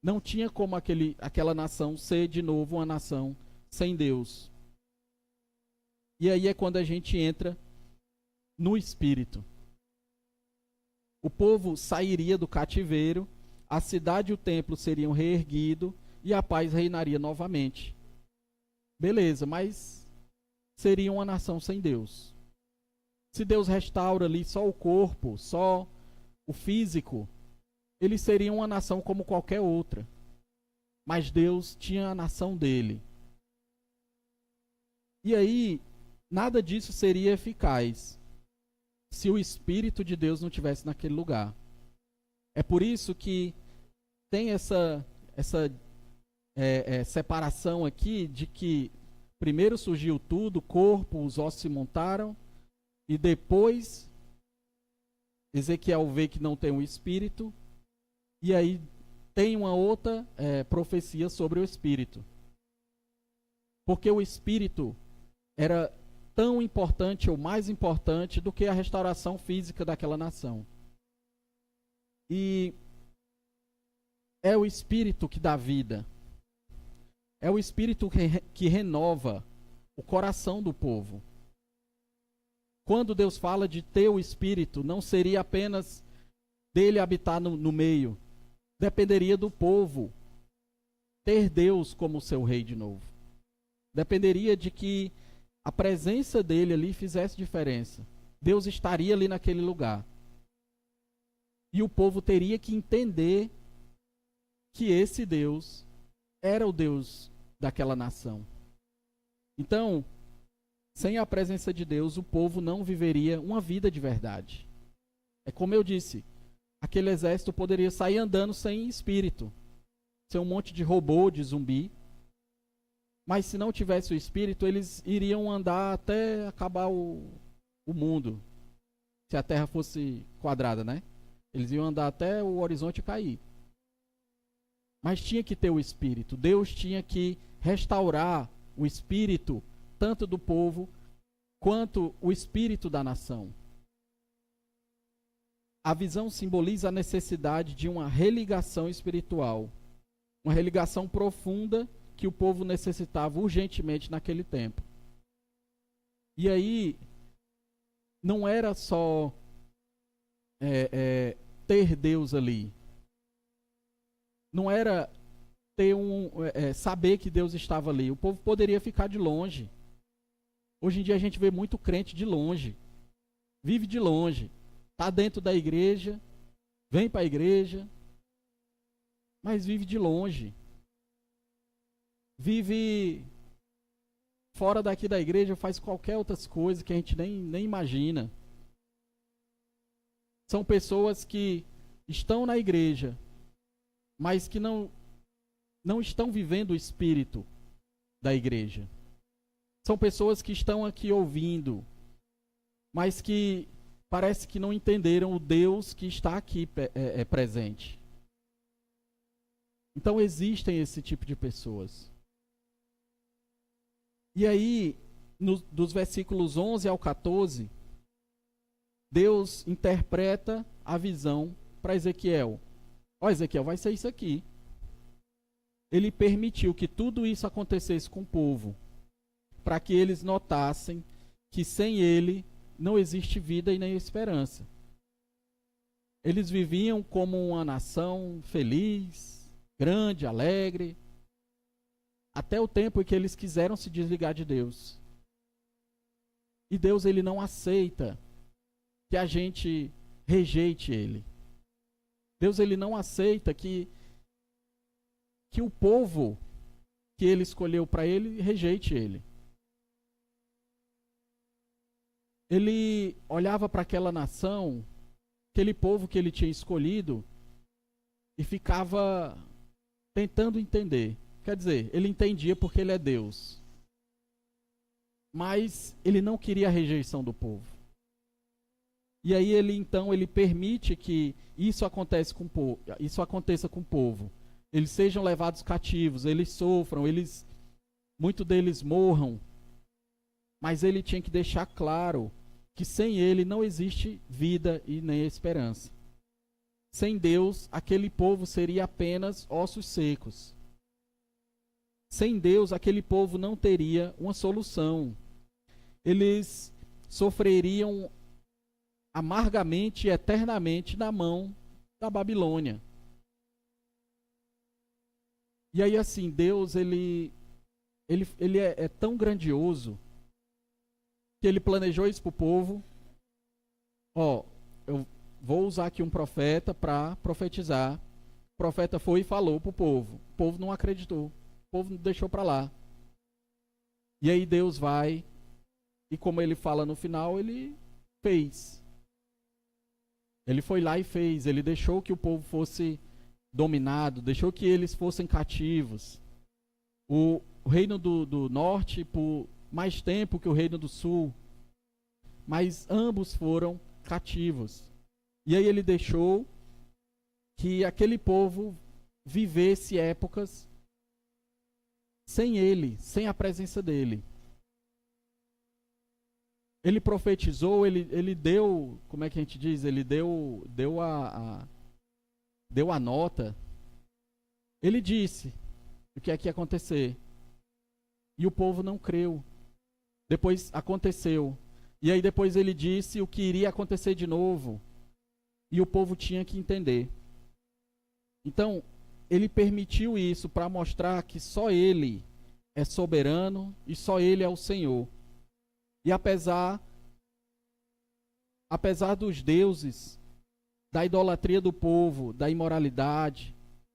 Não tinha como aquela nação ser de novo uma nação sem Deus. E aí é quando a gente entra no espírito. O povo sairia do cativeiro, a cidade e o templo seriam reerguidos e a paz reinaria novamente. Beleza, mas seria uma nação sem Deus. Se Deus restaura ali só o corpo, só o físico, eles seriam uma nação como qualquer outra. Mas Deus tinha a nação dele. E aí, nada disso seria eficaz se o Espírito de Deus não estivesse naquele lugar. É por isso que tem essa separação aqui de que Primeiro surgiu tudo, o corpo, os ossos se montaram, e depois Ezequiel vê que não tem um espírito, e aí tem uma outra profecia sobre o espírito. Porque o espírito era tão importante ou mais importante do que a restauração física daquela nação. E é o espírito que dá vida. É o espírito que renova o coração do povo. Quando Deus fala de ter o espírito, não seria apenas dele habitar no meio. Dependeria do povo ter Deus como seu rei de novo. Dependeria de que a presença dele ali fizesse diferença. Deus estaria ali naquele lugar. E o povo teria que entender que esse Deus era o Deus daquela nação. Então, sem a presença de Deus, o povo não viveria uma vida de verdade. É como eu disse, aquele exército poderia sair andando sem espírito, ser um monte de robô, de zumbi. Mas se não tivesse o espírito, eles iriam andar até acabar o mundo. Se a Terra fosse quadrada, né? Eles iam andar até o horizonte cair. Mas tinha que ter o espírito. Deus tinha que restaurar o espírito, tanto do povo, quanto o espírito da nação. A visão simboliza a necessidade de uma religação espiritual. Uma religação profunda que o povo necessitava urgentemente naquele tempo. E aí, não era só ter Deus ali. Não era ter saber que Deus estava ali. O povo poderia ficar de longe. Hoje em dia a gente vê muito crente de longe. Vive de longe. Está dentro da igreja, vem para a igreja, mas vive de longe. Vive fora daqui da igreja, faz qualquer outras coisas que a gente nem imagina. São pessoas que estão na igreja, mas que não estão vivendo o espírito da igreja. São pessoas que estão aqui ouvindo, mas que parece que não entenderam o Deus que está aqui presente. Então existem esse tipo de pessoas. E aí, dos versículos 11 ao 14, Deus interpreta a visão para Ezequiel. Ó, Ezequiel, vai ser isso aqui. Ele permitiu que tudo isso acontecesse com o povo, para que eles notassem que sem ele não existe vida e nem esperança. Eles viviam como uma nação feliz, grande, alegre, até o tempo em que eles quiseram se desligar de Deus. E Deus, ele não aceita que a gente rejeite ele. Deus, ele não aceita que o povo que ele escolheu para ele rejeite ele. Ele olhava para aquela nação, aquele povo que ele tinha escolhido, e ficava tentando entender. Quer dizer, ele entendia porque ele é Deus. Mas ele não queria a rejeição do povo. E aí ele permite que isso aconteça com o povo. Eles sejam levados cativos, eles sofram, muitos deles morram. Mas ele tinha que deixar claro que sem ele não existe vida e nem esperança. Sem Deus, aquele povo seria apenas ossos secos. Sem Deus, aquele povo não teria uma solução. Eles sofreriam amargamente e eternamente na mão da Babilônia. E aí assim, Deus ele é tão grandioso que ele planejou isso para o povo. Ó, eu vou usar aqui um profeta para profetizar. O profeta foi e falou para o povo. O povo não acreditou. O povo deixou para lá. E aí Deus vai, e como ele fala no final, ele fez. Ele foi lá e fez. Ele deixou que o povo fosse dominado, deixou que eles fossem cativos. O reino do norte por mais tempo que o reino do sul, mas ambos foram cativos. E aí ele deixou que aquele povo vivesse épocas sem ele, sem a presença dele. Ele profetizou, ele deu, como é que a gente diz? Ele deu a nota. Ele disse o que é que ia acontecer. E o povo não creu. Depois aconteceu. E aí depois ele disse o que iria acontecer de novo. E o povo tinha que entender. Então, ele permitiu isso para mostrar que só ele é soberano e só ele é o Senhor. E apesar dos deuses, da idolatria do povo, da imoralidade,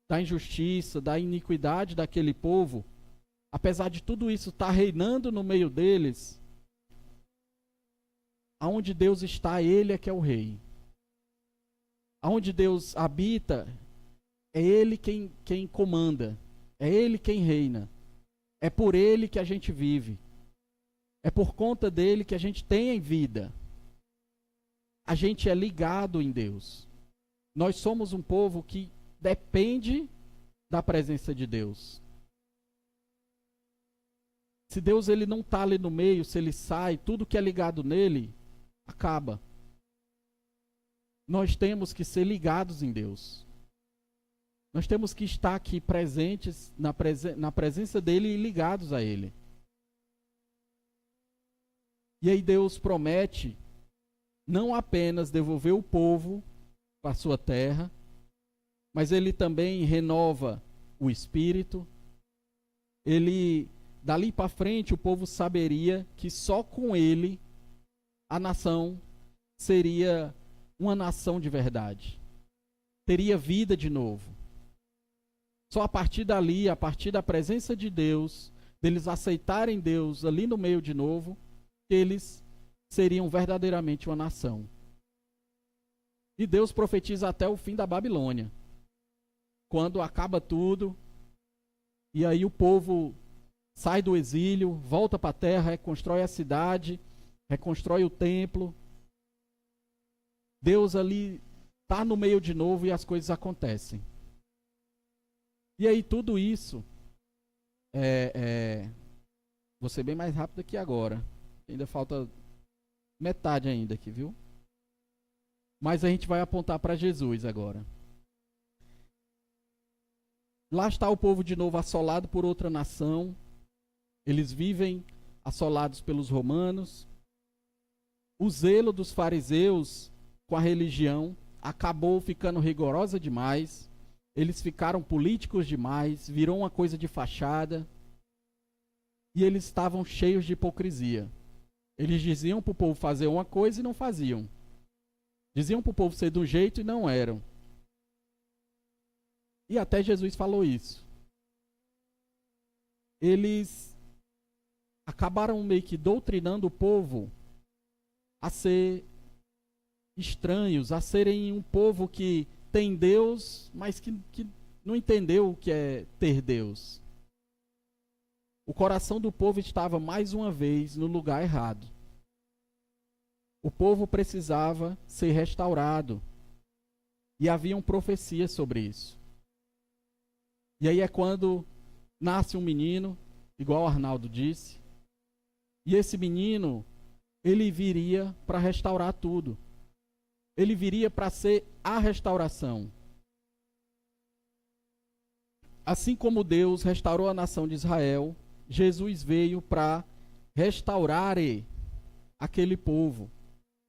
da injustiça, da iniquidade daquele povo, apesar de tudo isso estar reinando no meio deles, aonde Deus está, Ele é que é o rei. Aonde Deus habita, é Ele quem comanda, é Ele quem reina. É por Ele que a gente vive. É por conta dele que a gente tem vida. A gente é ligado em Deus. Nós somos um povo que depende da presença de Deus. Se Deus ele não está ali no meio, se ele sai, tudo que é ligado nele, acaba. Nós temos que ser ligados em Deus. Nós temos que estar aqui presentes na presença dele e ligados a ele. E aí Deus promete não apenas devolver o povo para a sua terra, mas ele também renova o espírito. Ele, dali para frente, o povo saberia que só com ele a nação seria uma nação de verdade. Teria vida de novo. Só a partir dali, a partir da presença de Deus, deles aceitarem Deus ali no meio de novo, eles seriam verdadeiramente uma nação. E Deus profetiza até o fim da Babilônia. Quando acaba tudo, e aí o povo sai do exílio, volta para a terra, reconstrói a cidade, reconstrói o templo. Deus ali está no meio de novo e as coisas acontecem. E aí tudo isso, vou ser bem mais rápido aqui agora. Ainda falta metade ainda aqui, viu? Mas a gente vai apontar para Jesus agora. Lá está o povo de novo assolado por outra nação. Eles vivem assolados pelos romanos. O zelo dos fariseus com a religião acabou ficando rigorosa demais. Eles ficaram políticos demais, virou uma coisa de fachada. E eles estavam cheios de hipocrisia. Eles diziam para o povo fazer uma coisa e não faziam. Diziam para o povo ser de um jeito e não eram. E até Jesus falou isso. Eles acabaram meio que doutrinando o povo a ser estranhos, a serem um povo que tem Deus, mas que não entendeu o que é ter Deus. O coração do povo estava mais uma vez no lugar errado. O povo precisava ser restaurado. E haviam profecias sobre isso. E aí é quando nasce um menino, igual o Arnaldo disse. E esse menino, ele viria para restaurar tudo. Ele viria para ser a restauração. Assim como Deus restaurou a nação de Israel, Jesus veio para restaurar aquele povo.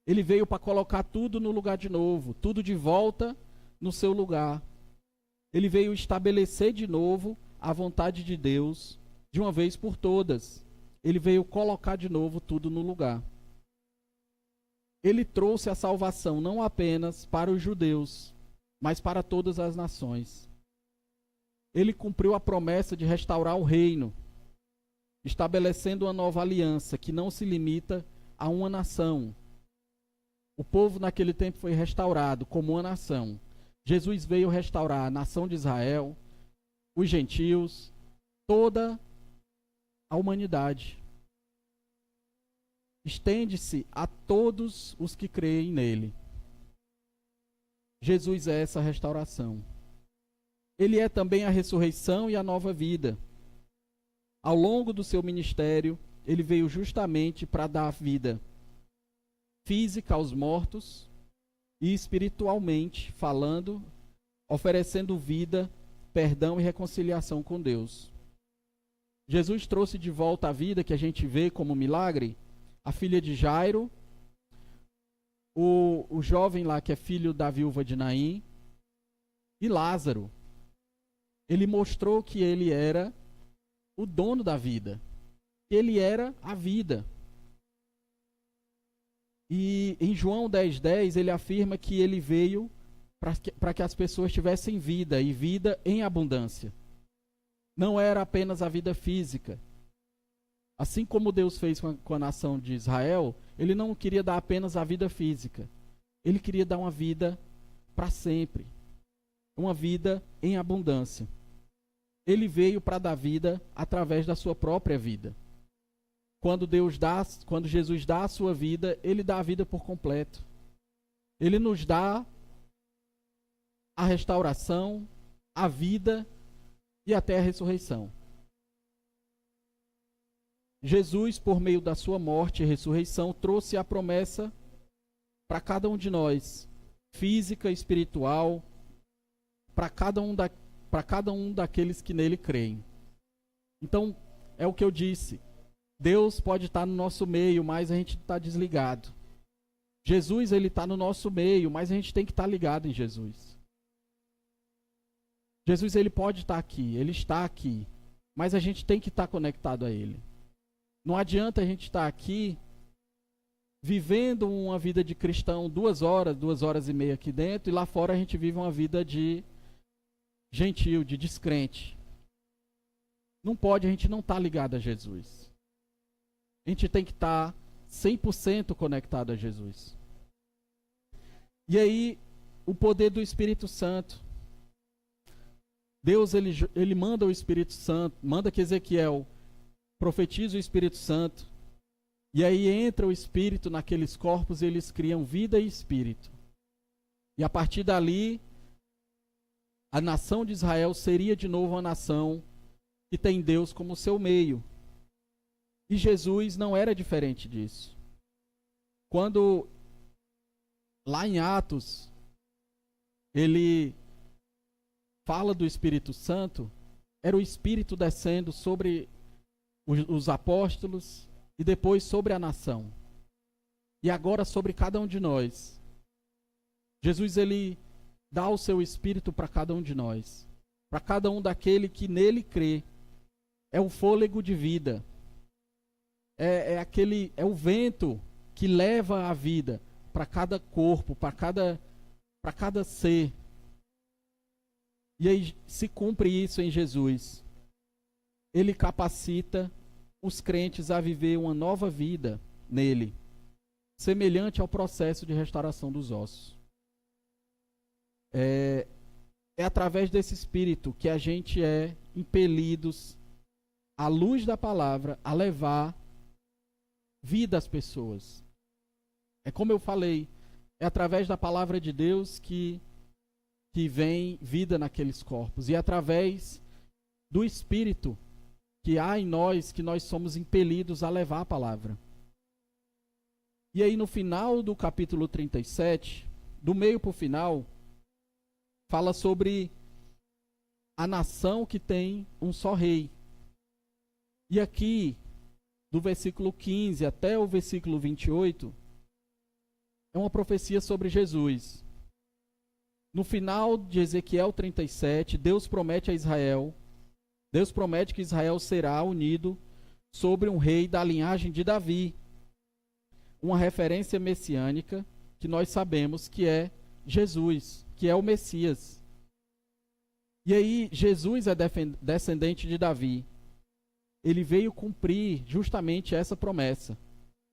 Ele veio para colocar tudo no lugar de novo, tudo de volta no seu lugar. Ele veio estabelecer de novo a vontade de Deus, de uma vez por todas. Ele veio colocar de novo tudo no lugar. Ele trouxe a salvação não apenas para os judeus, mas para todas as nações. Ele cumpriu a promessa de restaurar o reino, estabelecendo uma nova aliança que não se limita a uma nação. O povo naquele tempo foi restaurado como uma nação. Jesus veio restaurar a nação de Israel, os gentios, toda à humanidade. Estende-se a todos os que creem nele. Jesus é essa restauração. Ele é também a ressurreição e a nova vida. Ao longo do seu ministério, ele veio justamente para dar vida física aos mortos e espiritualmente falando, oferecendo vida, perdão e reconciliação com Deus. Jesus trouxe de volta a vida que a gente vê como milagre, a filha de Jairo, o jovem lá que é filho da viúva de Naim e Lázaro. Ele mostrou que ele era o dono da vida. Ele era a vida. E em João 10:10 ele afirma que ele veio para que as pessoas tivessem vida e vida em abundância. Não era apenas a vida física. Assim como Deus fez com a nação de Israel, ele não queria dar apenas a vida física. Ele queria dar uma vida para sempre. Uma vida em abundância. Ele veio para dar vida através da sua própria vida. Quando Jesus dá a sua vida, ele dá a vida por completo. Ele nos dá a restauração, a vida e até a ressurreição. Jesus, por meio da sua morte e ressurreição, trouxe a promessa para cada um de nós, física, espiritual, para cada um daqueles que nele creem. Então, é o que eu disse. Deus pode estar no nosso meio, mas a gente está desligado. Jesus, ele está no nosso meio, mas a gente tem que estar ligado em Jesus. Jesus, ele pode estar aqui, ele está aqui, mas a gente tem que estar conectado a ele. Não adianta a gente estar aqui vivendo uma vida de cristão 2 horas e meia aqui dentro, e lá fora a gente vive uma vida de gentil, de descrente. Não pode, a gente não está ligado a Jesus. A gente tem que estar 100% conectado a Jesus. E aí, o poder do Espírito Santo. Deus, ele manda o Espírito Santo, manda que Ezequiel profetize o Espírito Santo. E aí entra o Espírito naqueles corpos e eles criam vida e Espírito. E a partir dali, a nação de Israel seria de novo uma nação que tem Deus como seu meio. E Jesus não era diferente disso. Quando, lá em Atos, ele fala do Espírito Santo, era o Espírito descendo sobre os apóstolos e depois sobre a nação. E agora sobre cada um de nós. Jesus, ele dá o seu Espírito para cada um de nós. Para cada um daquele que nele crê. É o fôlego de vida. É o vento que leva a vida para cada corpo, para cada ser. E aí se cumpre isso em Jesus. Ele capacita os crentes a viver uma nova vida nele, semelhante ao processo de restauração dos ossos. É através desse Espírito que a gente é impelidos, à luz da palavra, a levar vida às pessoas. É como eu falei, é através da palavra de Deus que vem vida naqueles corpos. E é através do Espírito que há em nós, que nós somos impelidos a levar a palavra. E aí no final do capítulo 37, do meio para o final, fala sobre a nação que tem um só rei. E aqui, do versículo 15 até o versículo 28, é uma profecia sobre Jesus. No final de Ezequiel 37, Deus promete a Israel, Deus promete que Israel será unido sobre um rei da linhagem de Davi. Uma referência messiânica que nós sabemos que é Jesus, que é o Messias. E aí, Jesus é descendente de Davi. Ele veio cumprir justamente essa promessa.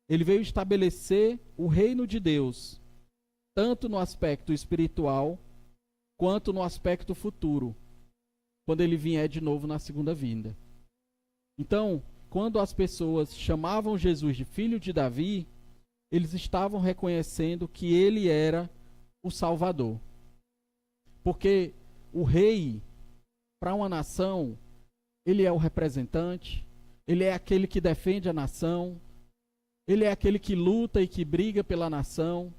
Ele veio estabelecer o reino de Deus, tanto no aspecto espiritual, quanto no aspecto futuro, quando ele vier de novo na segunda vinda. Então, quando as pessoas chamavam Jesus de filho de Davi, eles estavam reconhecendo que ele era o Salvador. Porque o rei, para uma nação, ele é o representante, ele é aquele que defende a nação, ele é aquele que luta e que briga pela nação,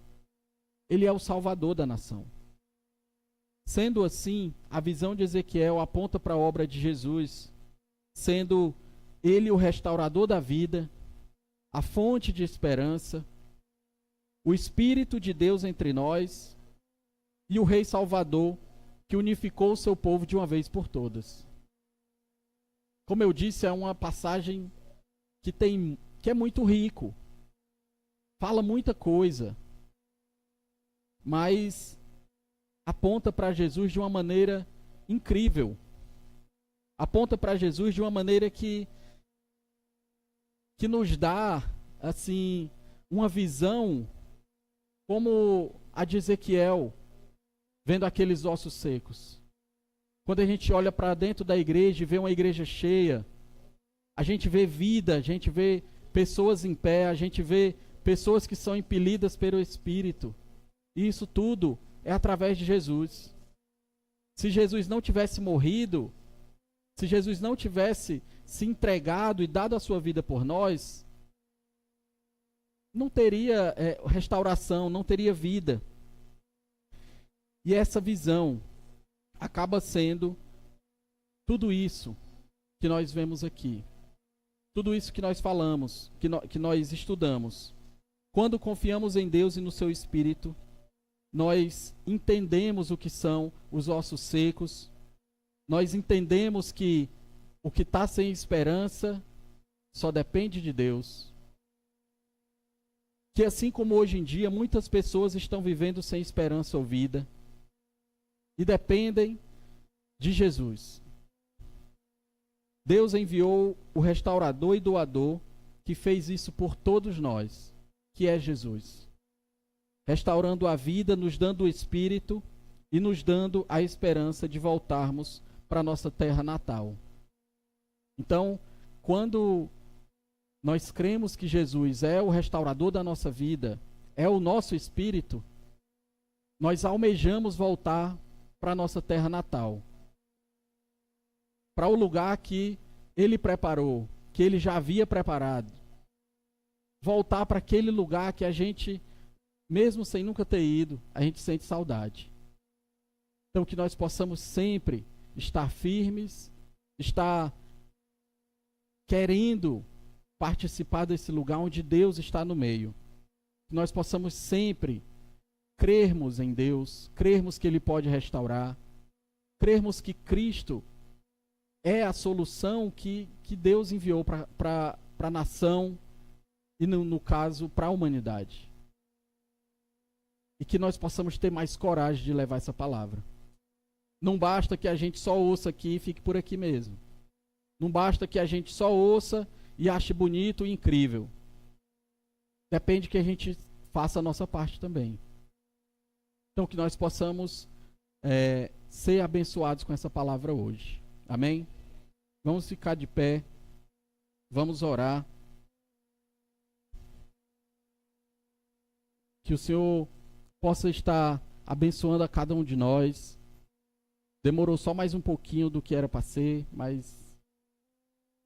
ele é o Salvador da nação. Sendo assim, a visão de Ezequiel aponta para a obra de Jesus, sendo ele o restaurador da vida, a fonte de esperança, o Espírito de Deus entre nós e o Rei Salvador que unificou o seu povo de uma vez por todas. Como eu disse, é uma passagem que é muito rico, fala muita coisa, mas aponta para Jesus de uma maneira incrível. Aponta para Jesus de uma maneira que nos dá, assim, uma visão como a de Ezequiel, vendo aqueles ossos secos. Quando a gente olha para dentro da igreja e vê uma igreja cheia, a gente vê vida, a gente vê pessoas em pé, a gente vê pessoas que são impelidas pelo Espírito. E isso tudo é através de Jesus. Se Jesus não tivesse morrido, se Jesus não tivesse se entregado e dado a sua vida por nós, não teria restauração, não teria vida. E essa visão acaba sendo tudo isso que nós vemos aqui. Tudo isso que nós falamos, que nós estudamos. Quando confiamos em Deus e no seu Espírito, nós entendemos o que são os ossos secos, nós entendemos que o que está sem esperança só depende de Deus. Que assim como hoje em dia muitas pessoas estão vivendo sem esperança ou vida e dependem de Jesus. Deus enviou o restaurador e doador que fez isso por todos nós, que é Jesus. Restaurando a vida, nos dando o Espírito e nos dando a esperança de voltarmos para a nossa terra natal. Então, quando nós cremos que Jesus é o restaurador da nossa vida, é o nosso Espírito, nós almejamos voltar para a nossa terra natal. Para o lugar que Ele preparou, que Ele já havia preparado. Voltar para aquele lugar que a gente, mesmo sem nunca ter ido, a gente sente saudade. Então que nós possamos sempre estar firmes, estar querendo participar desse lugar onde Deus está no meio. Que nós possamos sempre crermos em Deus, crermos que Ele pode restaurar, crermos que Cristo é a solução que Deus enviou para a nação e, no caso, para a humanidade. E que nós possamos ter mais coragem de levar essa palavra. Não basta que a gente só ouça aqui e fique por aqui mesmo. Não basta que a gente só ouça e ache bonito e incrível. Depende que a gente faça a nossa parte também. Então que nós possamos ser abençoados com essa palavra hoje. Amém? Vamos ficar de pé. Vamos orar. Que o Senhor possa estar abençoando a cada um de nós. Demorou só mais um pouquinho do que era para ser, mas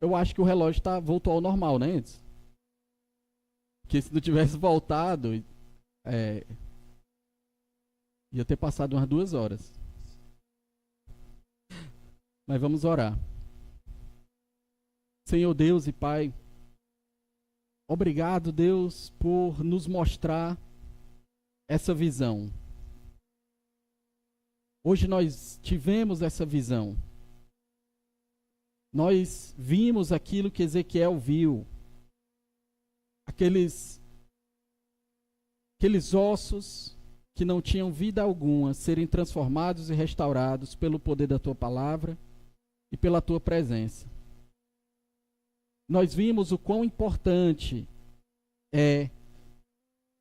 eu acho que o relógio voltou ao normal, né, antes? Porque se não tivesse voltado, ia ter passado umas 2 horas. Mas vamos orar. Senhor Deus e Pai, obrigado, Deus, por nos mostrar essa visão. Hoje nós tivemos essa visão. Nós vimos aquilo que Ezequiel viu. Aqueles ossos que não tinham vida alguma serem transformados e restaurados pelo poder da Tua palavra e pela Tua presença. Nós vimos o quão importante é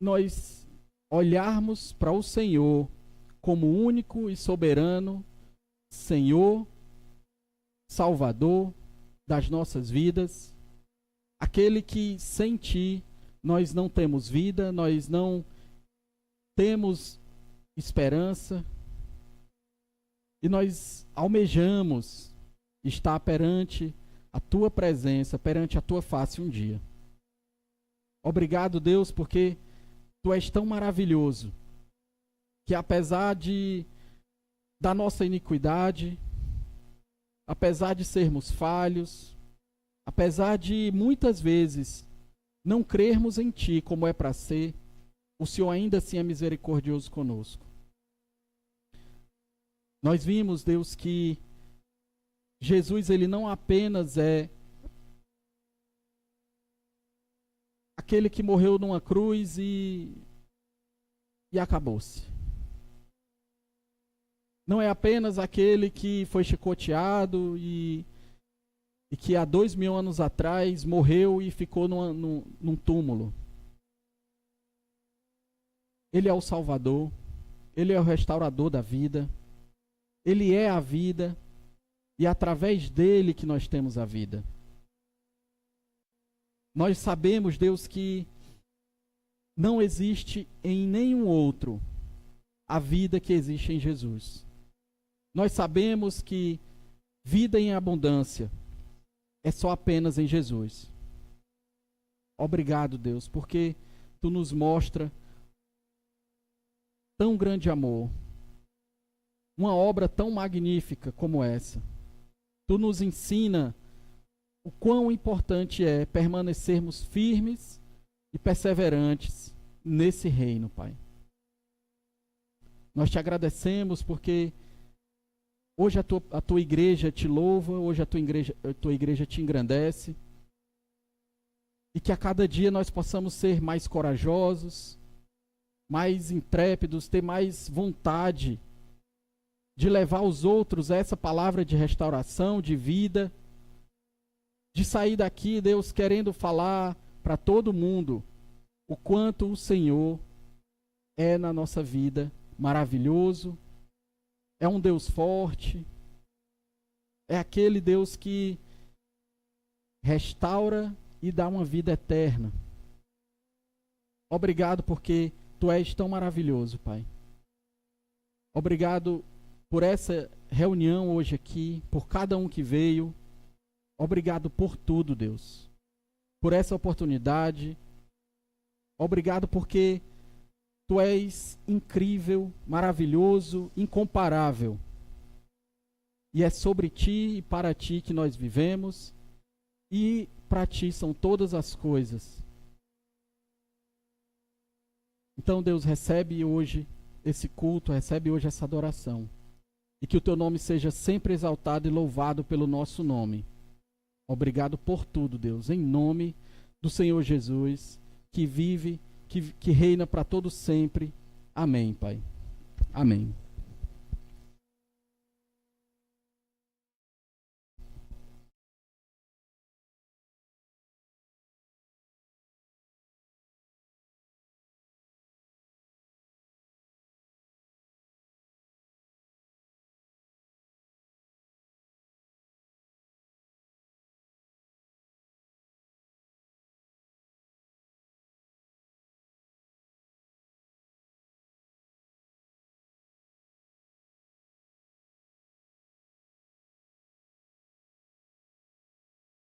nós olharmos para o Senhor como único e soberano Senhor, Salvador das nossas vidas, aquele que sem ti nós não temos vida, nós não temos esperança, e nós almejamos estar perante a tua presença, perante a tua face um dia. Obrigado, Deus, porque tu és tão maravilhoso, que apesar da nossa iniquidade, apesar de sermos falhos, apesar de muitas vezes não crermos em ti como é para ser, o Senhor ainda assim é misericordioso conosco. Nós vimos, Deus, que Jesus, ele não apenas é aquele que morreu numa cruz e acabou-se. Não é apenas aquele que foi chicoteado e que há 2000 anos atrás morreu e ficou num túmulo. Ele é o Salvador, ele é o restaurador da vida, ele é a vida, e é através dele que nós temos a vida. Nós sabemos, Deus, que não existe em nenhum outro a vida que existe em Jesus. Nós sabemos que vida em abundância é só apenas em Jesus. Obrigado, Deus, porque tu nos mostra tão grande amor, uma obra tão magnífica como essa. Tu nos ensina o quão importante é permanecermos firmes e perseverantes nesse reino, Pai. Nós te agradecemos porque hoje a tua igreja te louva, hoje a tua igreja te engrandece, e que a cada dia nós possamos ser mais corajosos, mais intrépidos, ter mais vontade de levar aos outros essa palavra de restauração, de vida, de sair daqui, Deus, querendo falar para todo mundo o quanto o Senhor é na nossa vida maravilhoso, é um Deus forte, é aquele Deus que restaura e dá uma vida eterna. Obrigado porque tu és tão maravilhoso, Pai. Obrigado por essa reunião hoje aqui, por cada um que veio. Obrigado por tudo, Deus. Por essa oportunidade. Obrigado porque tu és incrível, maravilhoso, incomparável. E é sobre ti e para ti que nós vivemos. E para ti são todas as coisas. Então, Deus, recebe hoje esse culto, recebe hoje essa adoração. E que o teu nome seja sempre exaltado e louvado pelo nosso nome. Obrigado por tudo, Deus, em nome do Senhor Jesus, que vive, que reina para todo sempre. Amém, Pai. Amém.